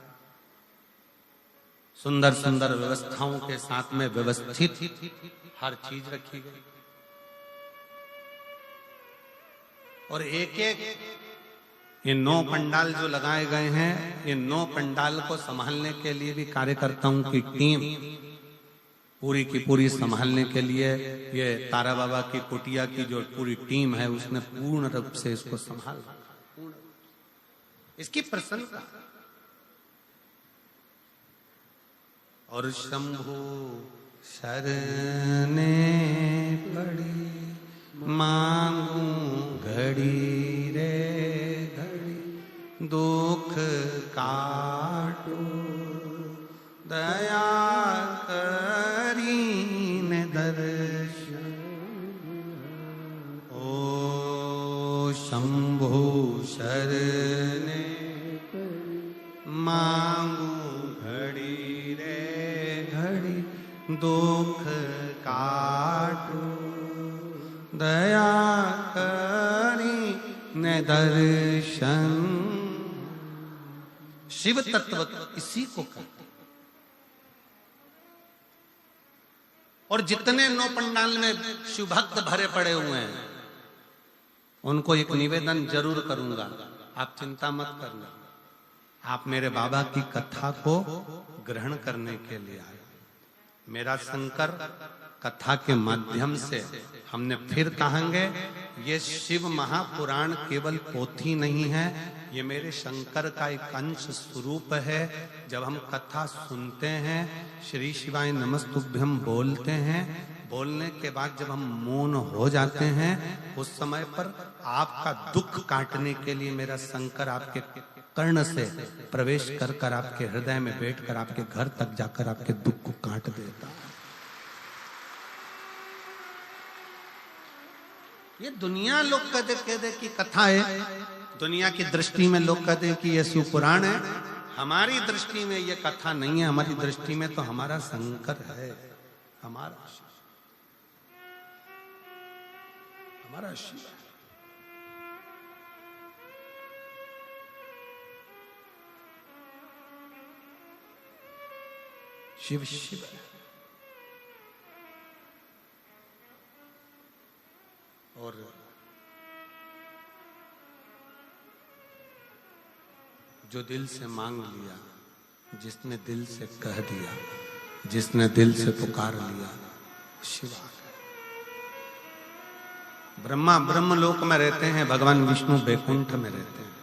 A: सुंदर सुंदर व्यवस्थाओं के साथ में व्यवस्थित हर चीज रखी गई, और एक एक ये 9 पंडाल जो लगाए गए हैं, ये 9 पंडाल को संभालने के लिए भी कार्यकर्ताओं की टीम पूरी की पूरी संभालने के लिए, ये तारा बाबा की कुटिया की जो पूरी टीम है उसने पूर्ण रूप से इसको संभाला। इसकी प्रसन्नता। और शंभु शरणे पड़ी मांगू घड़ी रे घड़ी, दुख काटो दया करीन दर्शन। ओ शंभु शरणे मांगू घड़ी रे घड़ी, दुख काटो दया करीन दर्शन। शिव तत्व इसी को कहते। और जितने 9 पंडाल में शिव भक्त भरे पड़े हुए हैं, उनको एक निवेदन जरूर करूंगा, आप चिंता मत करना। आप मेरे बाबा की कथा को ग्रहण करने के लिए आए। मेरा शंकर कथा के माध्यम से हमने फिर कहेंगे, ये शिव महापुराण केवल पोथी नहीं है, ये मेरे शंकर का एक अंश स्वरूप है। जब हम कथा सुनते हैं, श्री शिवाय नमस्तुभ्यम बोलते हैं, बोलने के बाद जब हम मौन हो जाते हैं, उस समय पर आपका दुख काटने के लिए मेरा शंकर आपके कर्ण से प्रवेश कर कर आपके हृदय में बैठकर आपके घर तक जाकर आपके दुख को काट देता है। ये दुनिया लोग कहते कि कथा है, दुनिया की दृष्टि में लोग कहते हैं कि ये शिवपुराण है। हमारी दृष्टि में ये कथा नहीं है, हमारी दृष्टि में तो हमारा शंकर है, हमारा शिव है। शिव शिव है। और जो दिल से मांग लिया, जिसने दिल से कह दिया, जिसने दिल से पुकार लिया, शिव आ गए। ब्रह्मा ब्रह्मलोक में रहते हैं, भगवान विष्णु बैकुंठ में रहते हैं।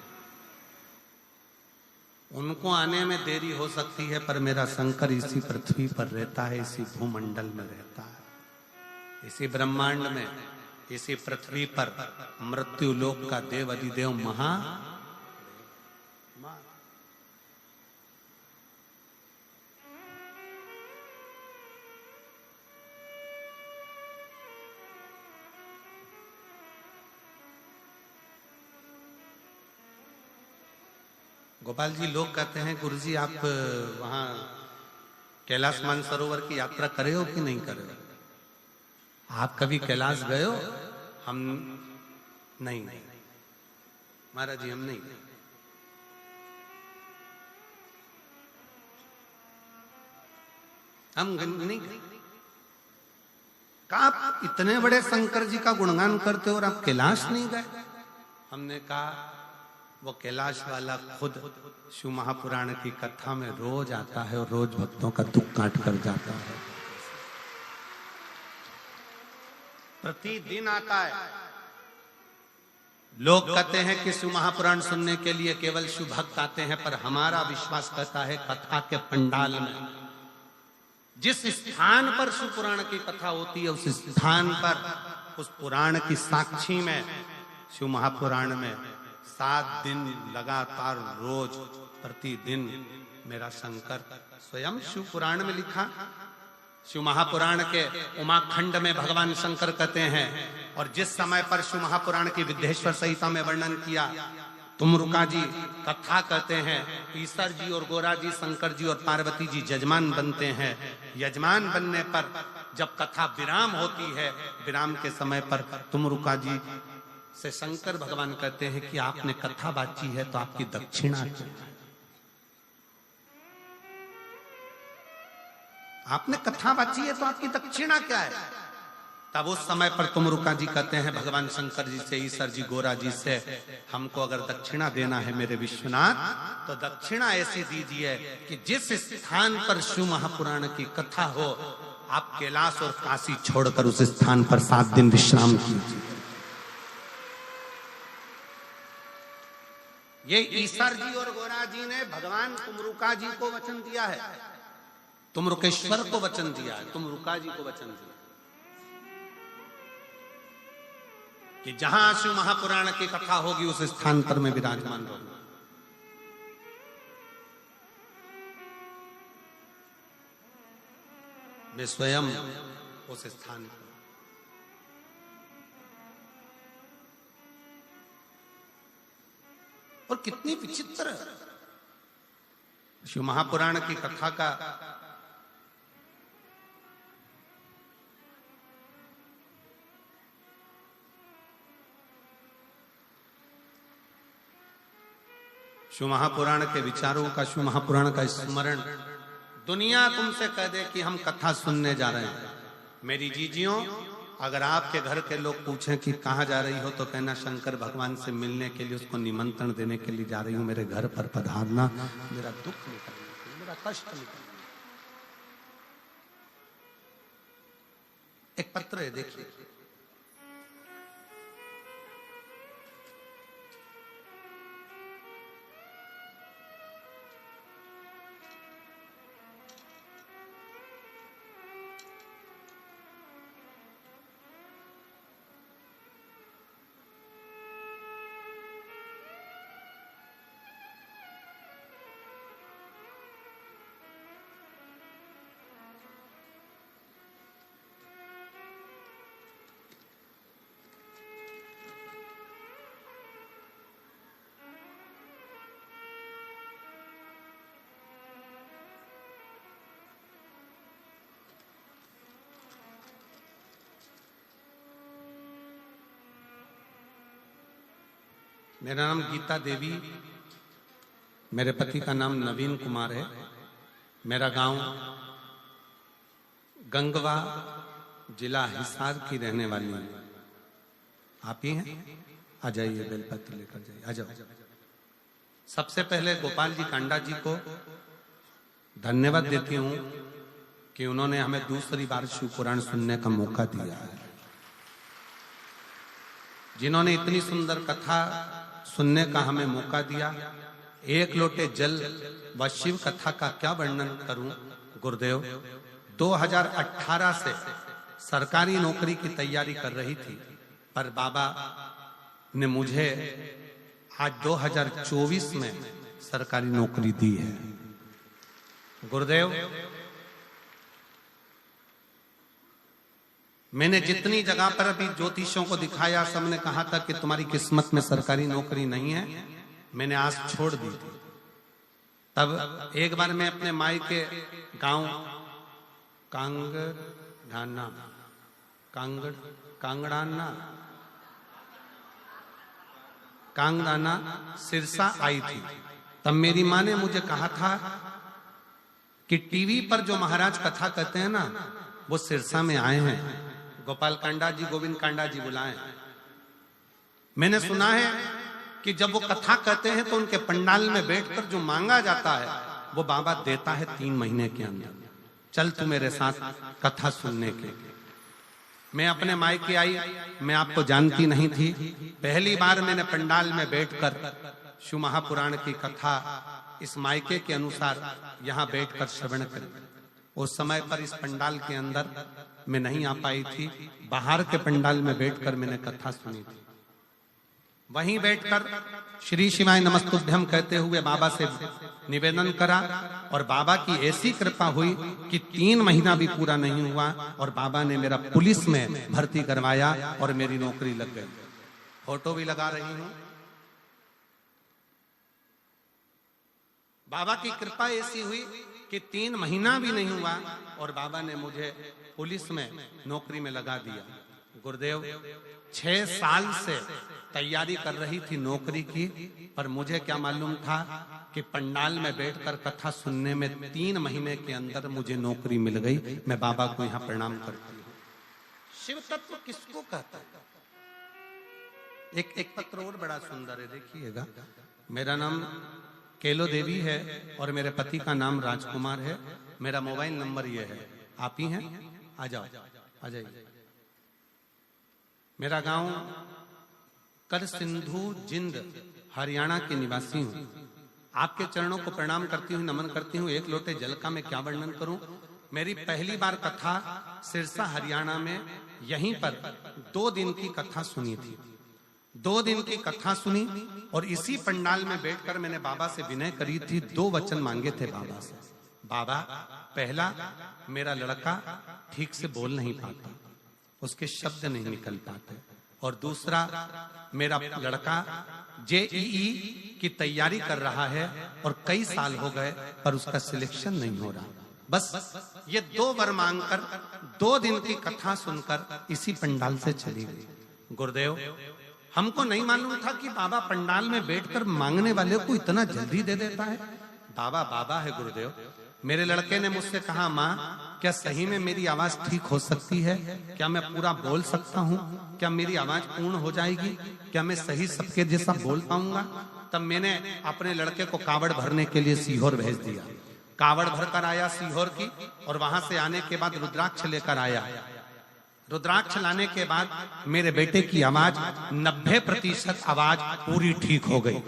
A: उनको आने में देरी हो सकती है, पर मेरा शंकर इसी पृथ्वी पर रहता है, इसी भूमंडल में रहता है, इसी ब्रह्मांड में, इसी पृथ्वी पर मृत्यु लोक का देव अधिदेव महा गोपाल जी, लोग कहते हैं गुरुजी आप वहां कैलाश मानसरोवर की यात्रा करे हो कि नहीं करे हो? आप कभी कैलाश गए हो? हम नहीं महाराज जी, हम नहीं। हम नहीं। कहा आप इतने बड़े शंकर जी का गुणगान करते हो और आप कैलाश नहीं गए? हमने कहा वो कैलाश वाला खुद शिव महापुराण की कथा में रोज आता है और रोज भक्तों का दुख काट कर जाता है, प्रतिदिन आता है। लोग कहते हैं कि शिव महापुराण सुनने के लिए केवल शिव भक्त आते हैं, पर हमारा विश्वास कहता है कथा के पंडाल में, जिस स्थान पर शिव पुराण की कथा होती है, उस स्थान पर, उस पुराण की साक्षी में, शिव महापुराण में 7 दिन लगातार रोज प्रतिदिन मेरा शंकर स्वयं शिव पुराण में लिखा। शिव महापुराण के उमाखंड में भगवान शंकर कहते हैं, और जिस समय पर शिव महापुराण की विद्येश्वर संहिता में वर्णन किया, तुमरुका जी कथा कहते हैं, ईसर जी और गोरा जी, शंकर जी और पार्वती जी यजमान बनते हैं। यजमान बनने पर जब कथा विराम होती है, विराम के समय पर तुमरुका जी से शंकर भगवान कहते हैं कि आपने कथा बाची है तो आपकी दक्षिणा क्या है? आपने कथा बाची है तो आपकी दक्षिणा क्या है? तब उस समय पर तुमरुका जी कहते हैं भगवान शंकर जी से, ईसर जी, गोरा जी से, हमको अगर दक्षिणा देना है मेरे विश्वनाथ, तो दक्षिणा ऐसी दीजिए कि जिस स्थान पर शिव महापुराण की कथा हो, आप कैलाश और काशी छोड़कर उस स्थान पर 7 दिन विश्राम कीजिए। ये ईसर जी और गोरा जी ने भगवान तुमरुका जी को वचन दिया है, तुमरुकेश्वर को वचन दिया है, तुमरुका जी को वचन दिया कि जहां शिव महापुराण की कथा होगी उस स्थान पर मैं विराजमान रहूंगा। मैं स्वयं उस स्थान पर। और कितनी विचित्र शिव महापुराण की कथा का शिव महापुराण के विचारों का, शिव महापुराण का स्मरण दुनिया तुमसे कह दे कि हम कथा सुनने जा रहे हैं। मेरी जीजियों, अगर आपके घर के लोग पूछें कि कहाँ जा रही हो, तो कहना शंकर भगवान से मिलने के लिए, उसको निमंत्रण देने के लिए जा रही हूँ, मेरे घर पर पधारना, मेरा दुख निकलने, मेरा कष्ट निकलने। एक पत्र है, देखिए, मेरा नाम गीता देवी, मेरे पति का नाम नवीन कुमार है। मेरा गांव गंगवा, जिला हिसार की रहने वाली हूं। आप ही हैं? आ जाइए, बेलपत्र लेकर जाइए, आ जाओ। सबसे पहले गोपाल जी कांडा जी को धन्यवाद देती हूं कि उन्होंने हमें दूसरी बार शिव पुराण सुनने का मौका दिया है। जिन्होंने इतनी सुंदर कथा सुनने का हमें मौका दिया। एक लोटे जल व शिव कथा का क्या वर्णन करूं गुरुदेव। 2018 से सरकारी नौकरी की तैयारी कर रही थी, पर बाबा ने मुझे आज 2024 में सरकारी नौकरी दी है। गुरुदेव, मैंने जितनी जगह पर अभी ज्योतिषियों को दिखाया, सबने कहा था कि तुम्हारी किस्मत में सरकारी नौकरी नहीं है। मैंने आस छोड़ दी थी। तब एक बार मैं अपने माई के गांव कांगड़ाना सिरसा आई थी। तब मेरी माँ ने मुझे कहा था कि टीवी पर जो महाराज कथा कहते हैं ना, वो सिरसा में आए हैं। गोपाल कांडा जी, गोविंद कांडा जी बुलाए। मैंने सुना है कि जब वो कथा कहते हैं तो उनके पंडाल में बैठकर जो मांगा जाता है वो बाबा देता है 3 महीने के अंदर। चल तू मेरे साथ कथा सुनने के। मैं अपने मायके आई। मैं आपको जानती नहीं थी। पहली बार मैंने पंडाल में बैठकर शिव महापुराण की कथा इस मायके के अनुसार यहाँ बैठकर श्रवण करी। उस समय पर इस पंडाल के अंदर मैं नहीं आ पाई थी। बाहर के पंडाल में बैठकर मैंने कथा सुनी थी। वहीं बैठकर श्री शिवाय नमस्तुभ्यम कहते हुए बाबा से निवेदन करा, और बाबा की ऐसी कृपा हुई कि 3 महीना भी पूरा नहीं हुआ और बाबा ने मेरा पुलिस में भर्ती करवाया और मेरी नौकरी लग गई। फोटो भी लगा रही हूं। बाबा की कृपा ऐसी हुई कि 3 महीना भी नहीं हुआ और बाबा ने मुझे पुलिस में नौकरी में लगा दिया। गुरुदेव, 6 साल से तैयारी कर रही थी नौकरी की, पर मुझे क्या मालूम था कि पंडाल में बैठकर कथा सुनने में 3 महीने के अंदर मुझे नौकरी मिल गई। मैं बाबा को यहाँ प्रणाम करती हूँ। शिव तत्व किसको कहता है? एक पत्र और बड़ा सुंदर है, देखिएगा। मेरा नाम केलो देवी है और मेरे पति का नाम राजकुमार है। मेरा मोबाइल नंबर ये है। आप ही हैं? आ जाओ, आ जाइए। मेरा गांव कर सिंधु जिंद हरियाणा के निवासी हूं। आपके चरणों को प्रणाम करती हूँ, नमन करती हूँ। एक लोटे जल का मैं क्या वर्णन करूं। मेरी पहली बार कथा सिरसा हरियाणा में यहीं पर 2 दिन की कथा सुनी थी। 2 दिन की कथा सुनी और इसी पंडाल में बैठकर मैंने बाबा से विनय करी थी। 2 वचन मांगे थे बाबा से। बाबा, पहला, मेरा लड़का ठीक से बोल नहीं पाता, उसके शब्द नहीं निकल पाते, और दूसरा, मेरा लड़का जेईई की तैयारी कर रहा है और कई साल हो गए पर उसका सिलेक्शन नहीं हो रहा। बस ये 2 वर मांगकर 2 दिन की कथा सुनकर इसी पंडाल से चली गई। गुरुदेव, हमको नहीं मालूम था कि बाबा पंडाल में बैठकर मांगने वाले को इतना जल्दी दे देता है। बाबा बाबा है गुरुदेव। मेरे लड़के ने मुझसे कहा, माँ, क्या सही में मेरी आवाज ठीक हो सकती है? क्या मैं पूरा बोल सकता हूँ? क्या मेरी आवाज पूर्ण हो जाएगी? क्या मैं सही सबके जैसा बोल पाऊंगा? तब मैंने अपने लड़के को कावड़ भरने के लिए सीहोर भेज दिया। कावड़ भरकर आया सीहोर की, और वहां से आने के बाद रुद्राक्ष लेकर आया। रुद्राक्ष लाने के बाद मेरे बेटे की आवाज 90% आवाज पूरी ठीक हो गई।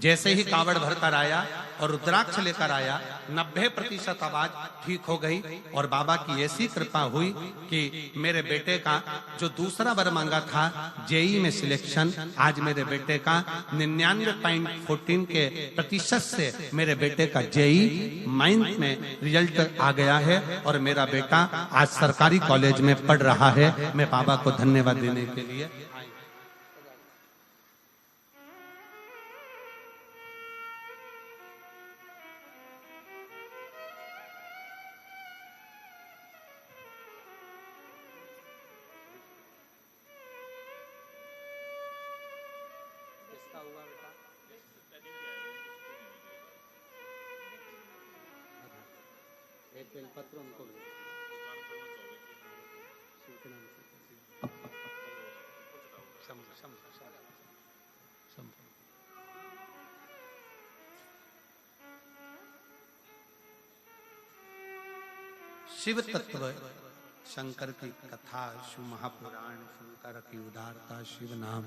A: जैसे ही कावड़ भरकर आया और रुद्राक्ष लेकर आया, 90% आवाज ठीक हो गई। और बाबा की ऐसी कृपा हुई कि मेरे बेटे का जो दूसरा वर मांगा था जेई में सिलेक्शन, आज मेरे बेटे का 99.14 के प्रतिशत से मेरे बेटे का जेई माइंस में रिजल्ट आ गया है और मेरा बेटा आज सरकारी कॉलेज में पढ़ रहा है। मैं बाबा को धन्यवाद देने के लिए कैसा हुआ बेटा? एक बेलपत्र उनको शिव तत्व शंकर की कथा, शिव महापुराण, शंकर की उदारता, शिव नाम,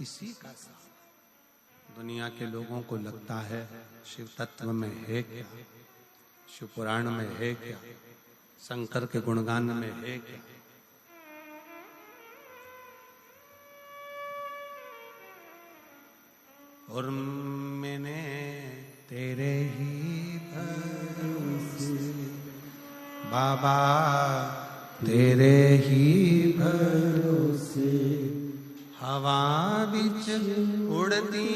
A: इसी का सार। दुनिया के लोगों को लगता है शिव तत्व में है क्या, शिव पुराण में है क्या, शंकर के गुणगान में है क्या। और मैंने तेरे ही भरोसे बाबा, तेरे ही भरोसे हवा बिच उड़ती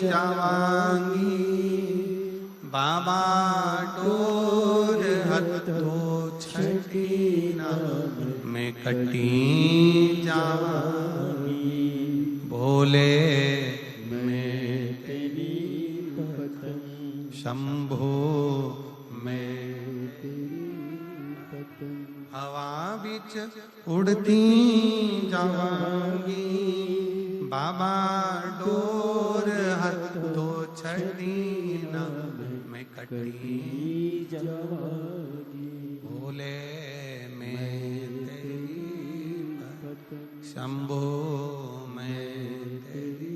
A: जावांगी बाबा, डोर हथो छठी ना मैं कटी जावांगी। भोले मैं तेरी पतंग, शंभो मैं हवा बिच उड़ती जावांगी बाबा, डोर हाथ दो छड़ी ना मैं कटी जावांगी। भोले मैं तेरी शंभो मैं तेरी।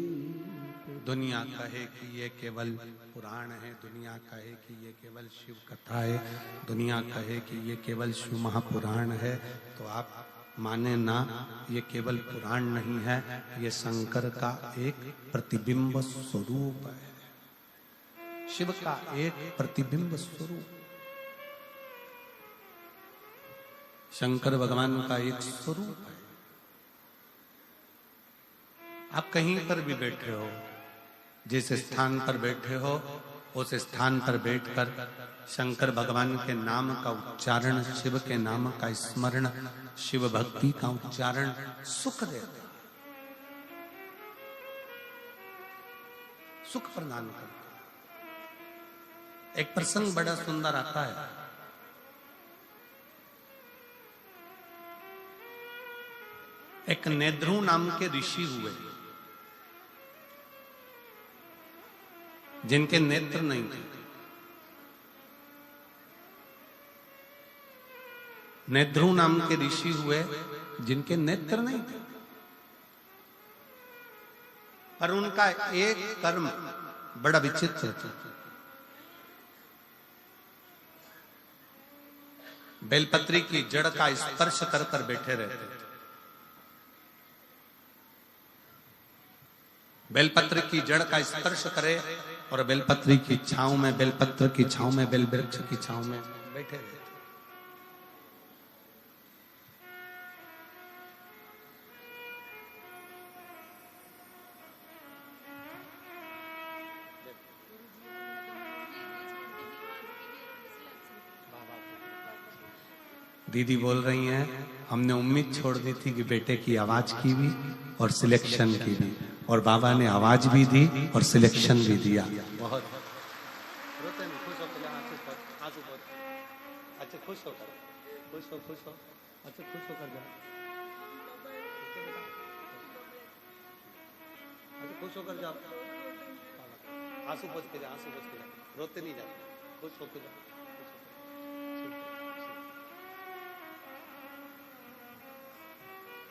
A: दुनिया कहे कि ये केवल पुराण है, दुनिया कहे कि ये केवल शिव कथा है, दुनिया कहे कि ये केवल शिव महापुराण है, तो आप माने ना, ये केवल पुराण नहीं है, ये शंकर का एक प्रतिबिंब स्वरूप है, शिव का एक प्रतिबिंब स्वरूप। शंकर भगवान का एक स्वरूप है। आप कहीं पर भी बैठे हो, जिस स्थान पर बैठे हो उस स्थान पर बैठकर शंकर भगवान के नाम का उच्चारण, शिव के नाम का स्मरण, शिव भक्ति का उच्चारण सुख देता है, सुख प्रदान करता है। एक प्रसंग बड़ा सुंदर आता है। एक नेद्रू नाम के ऋषि हुए जिनके नेत्र नहीं थे। नेद्रू नाम के ऋषि हुए जिनके नेत्र नहीं थे, पर उनका एक कर्म बड़ा विचित्र था। बेलपत्री की जड़ का स्पर्श कर कर बैठे रहते थे। बेलपत्र की जड़ का स्पर्श करे और बेलपत्री की छांव में, बेलपत्र की छांव में, बेल वृक्ष की छांव में बैठे रहते। दीदी बोल रही हैं, हमने उम्मीद छोड़ दी थी कि बेटे की आवाज की भी और सिलेक्शन की भी, और बाबा ने आवाज भी दी और सिलेक्शन भी दिया। बहुत रोते नहीं, खुश होकर आंसू पोंछ। अच्छा खुश होकर, खुश हो, अच्छा खुश होकर जाओ, अच्छा खुश होकर जाओ, आंसू पोंछ के जाओ, आंसू पोंछ के जाओ, रोते नहीं जाओ, खुश होकर जाओ।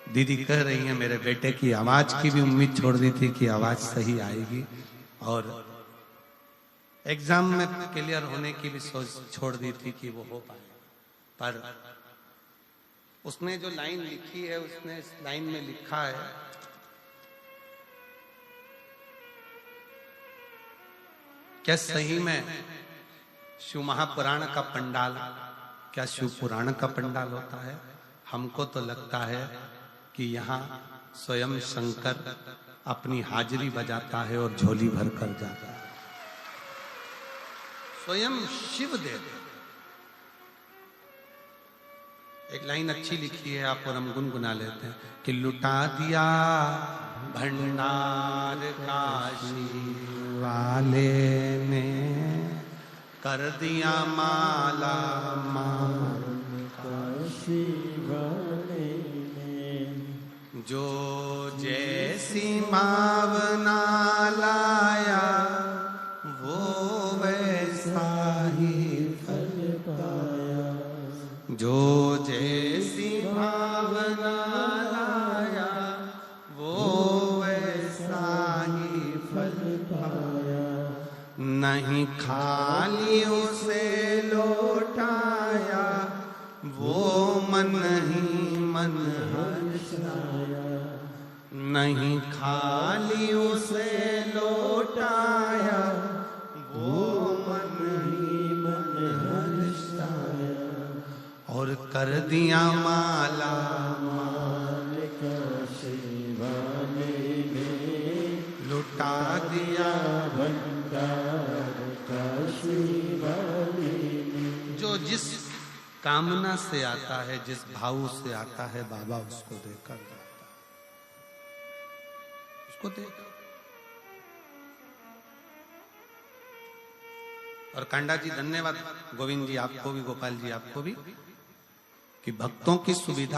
A: दीदी कह रही है मेरे बेटे की आवाज की भी उम्मीद छोड़ दी थी कि आवाज सही आएगी, और एग्जाम में क्लियर होने की भी सोच छोड़ दी थी कि वो हो पाए, पर उसने जो लाइन लिखी है, उसने इस लाइन में लिखा है, क्या सही में शिव महापुराण का पंडाल क्या शिव पुराण का पंडाल होता है? हमको तो लगता है कि यहाँ स्वयं शंकर अपनी हाजिरी बजाता है और झोली भर कर जाता है, स्वयं शिव देव। एक लाइन अच्छी लिखी है, आप और हम गुनगुना लेते हैं कि लुटा दिया भंडार काशी वाले ने, कर दिया माला माल काशी वाले ने, जो जैसी मावना लाया वो वैसा ही फल पाया, जो जैसी भावना लाया वो वैसा ही फल पाया, नहीं खाली उसे लौटाया वो मन ही मन हर्षाया, नहीं खाली उसे लौटाया वो मन ही मन हर्षाया, और कर दिया माला माल काशी वाले ने, लुटा दिया भंडार काशी वाले ने। जो जिस कामना से आता है, जिस भाव से आता है, बाबा उसको देकर जाता है, उसको देकर। और कांडा जी धन्यवाद, गोविंद जी आपको भी, गोपाल जी आपको भी, कि भक्तों की सुविधा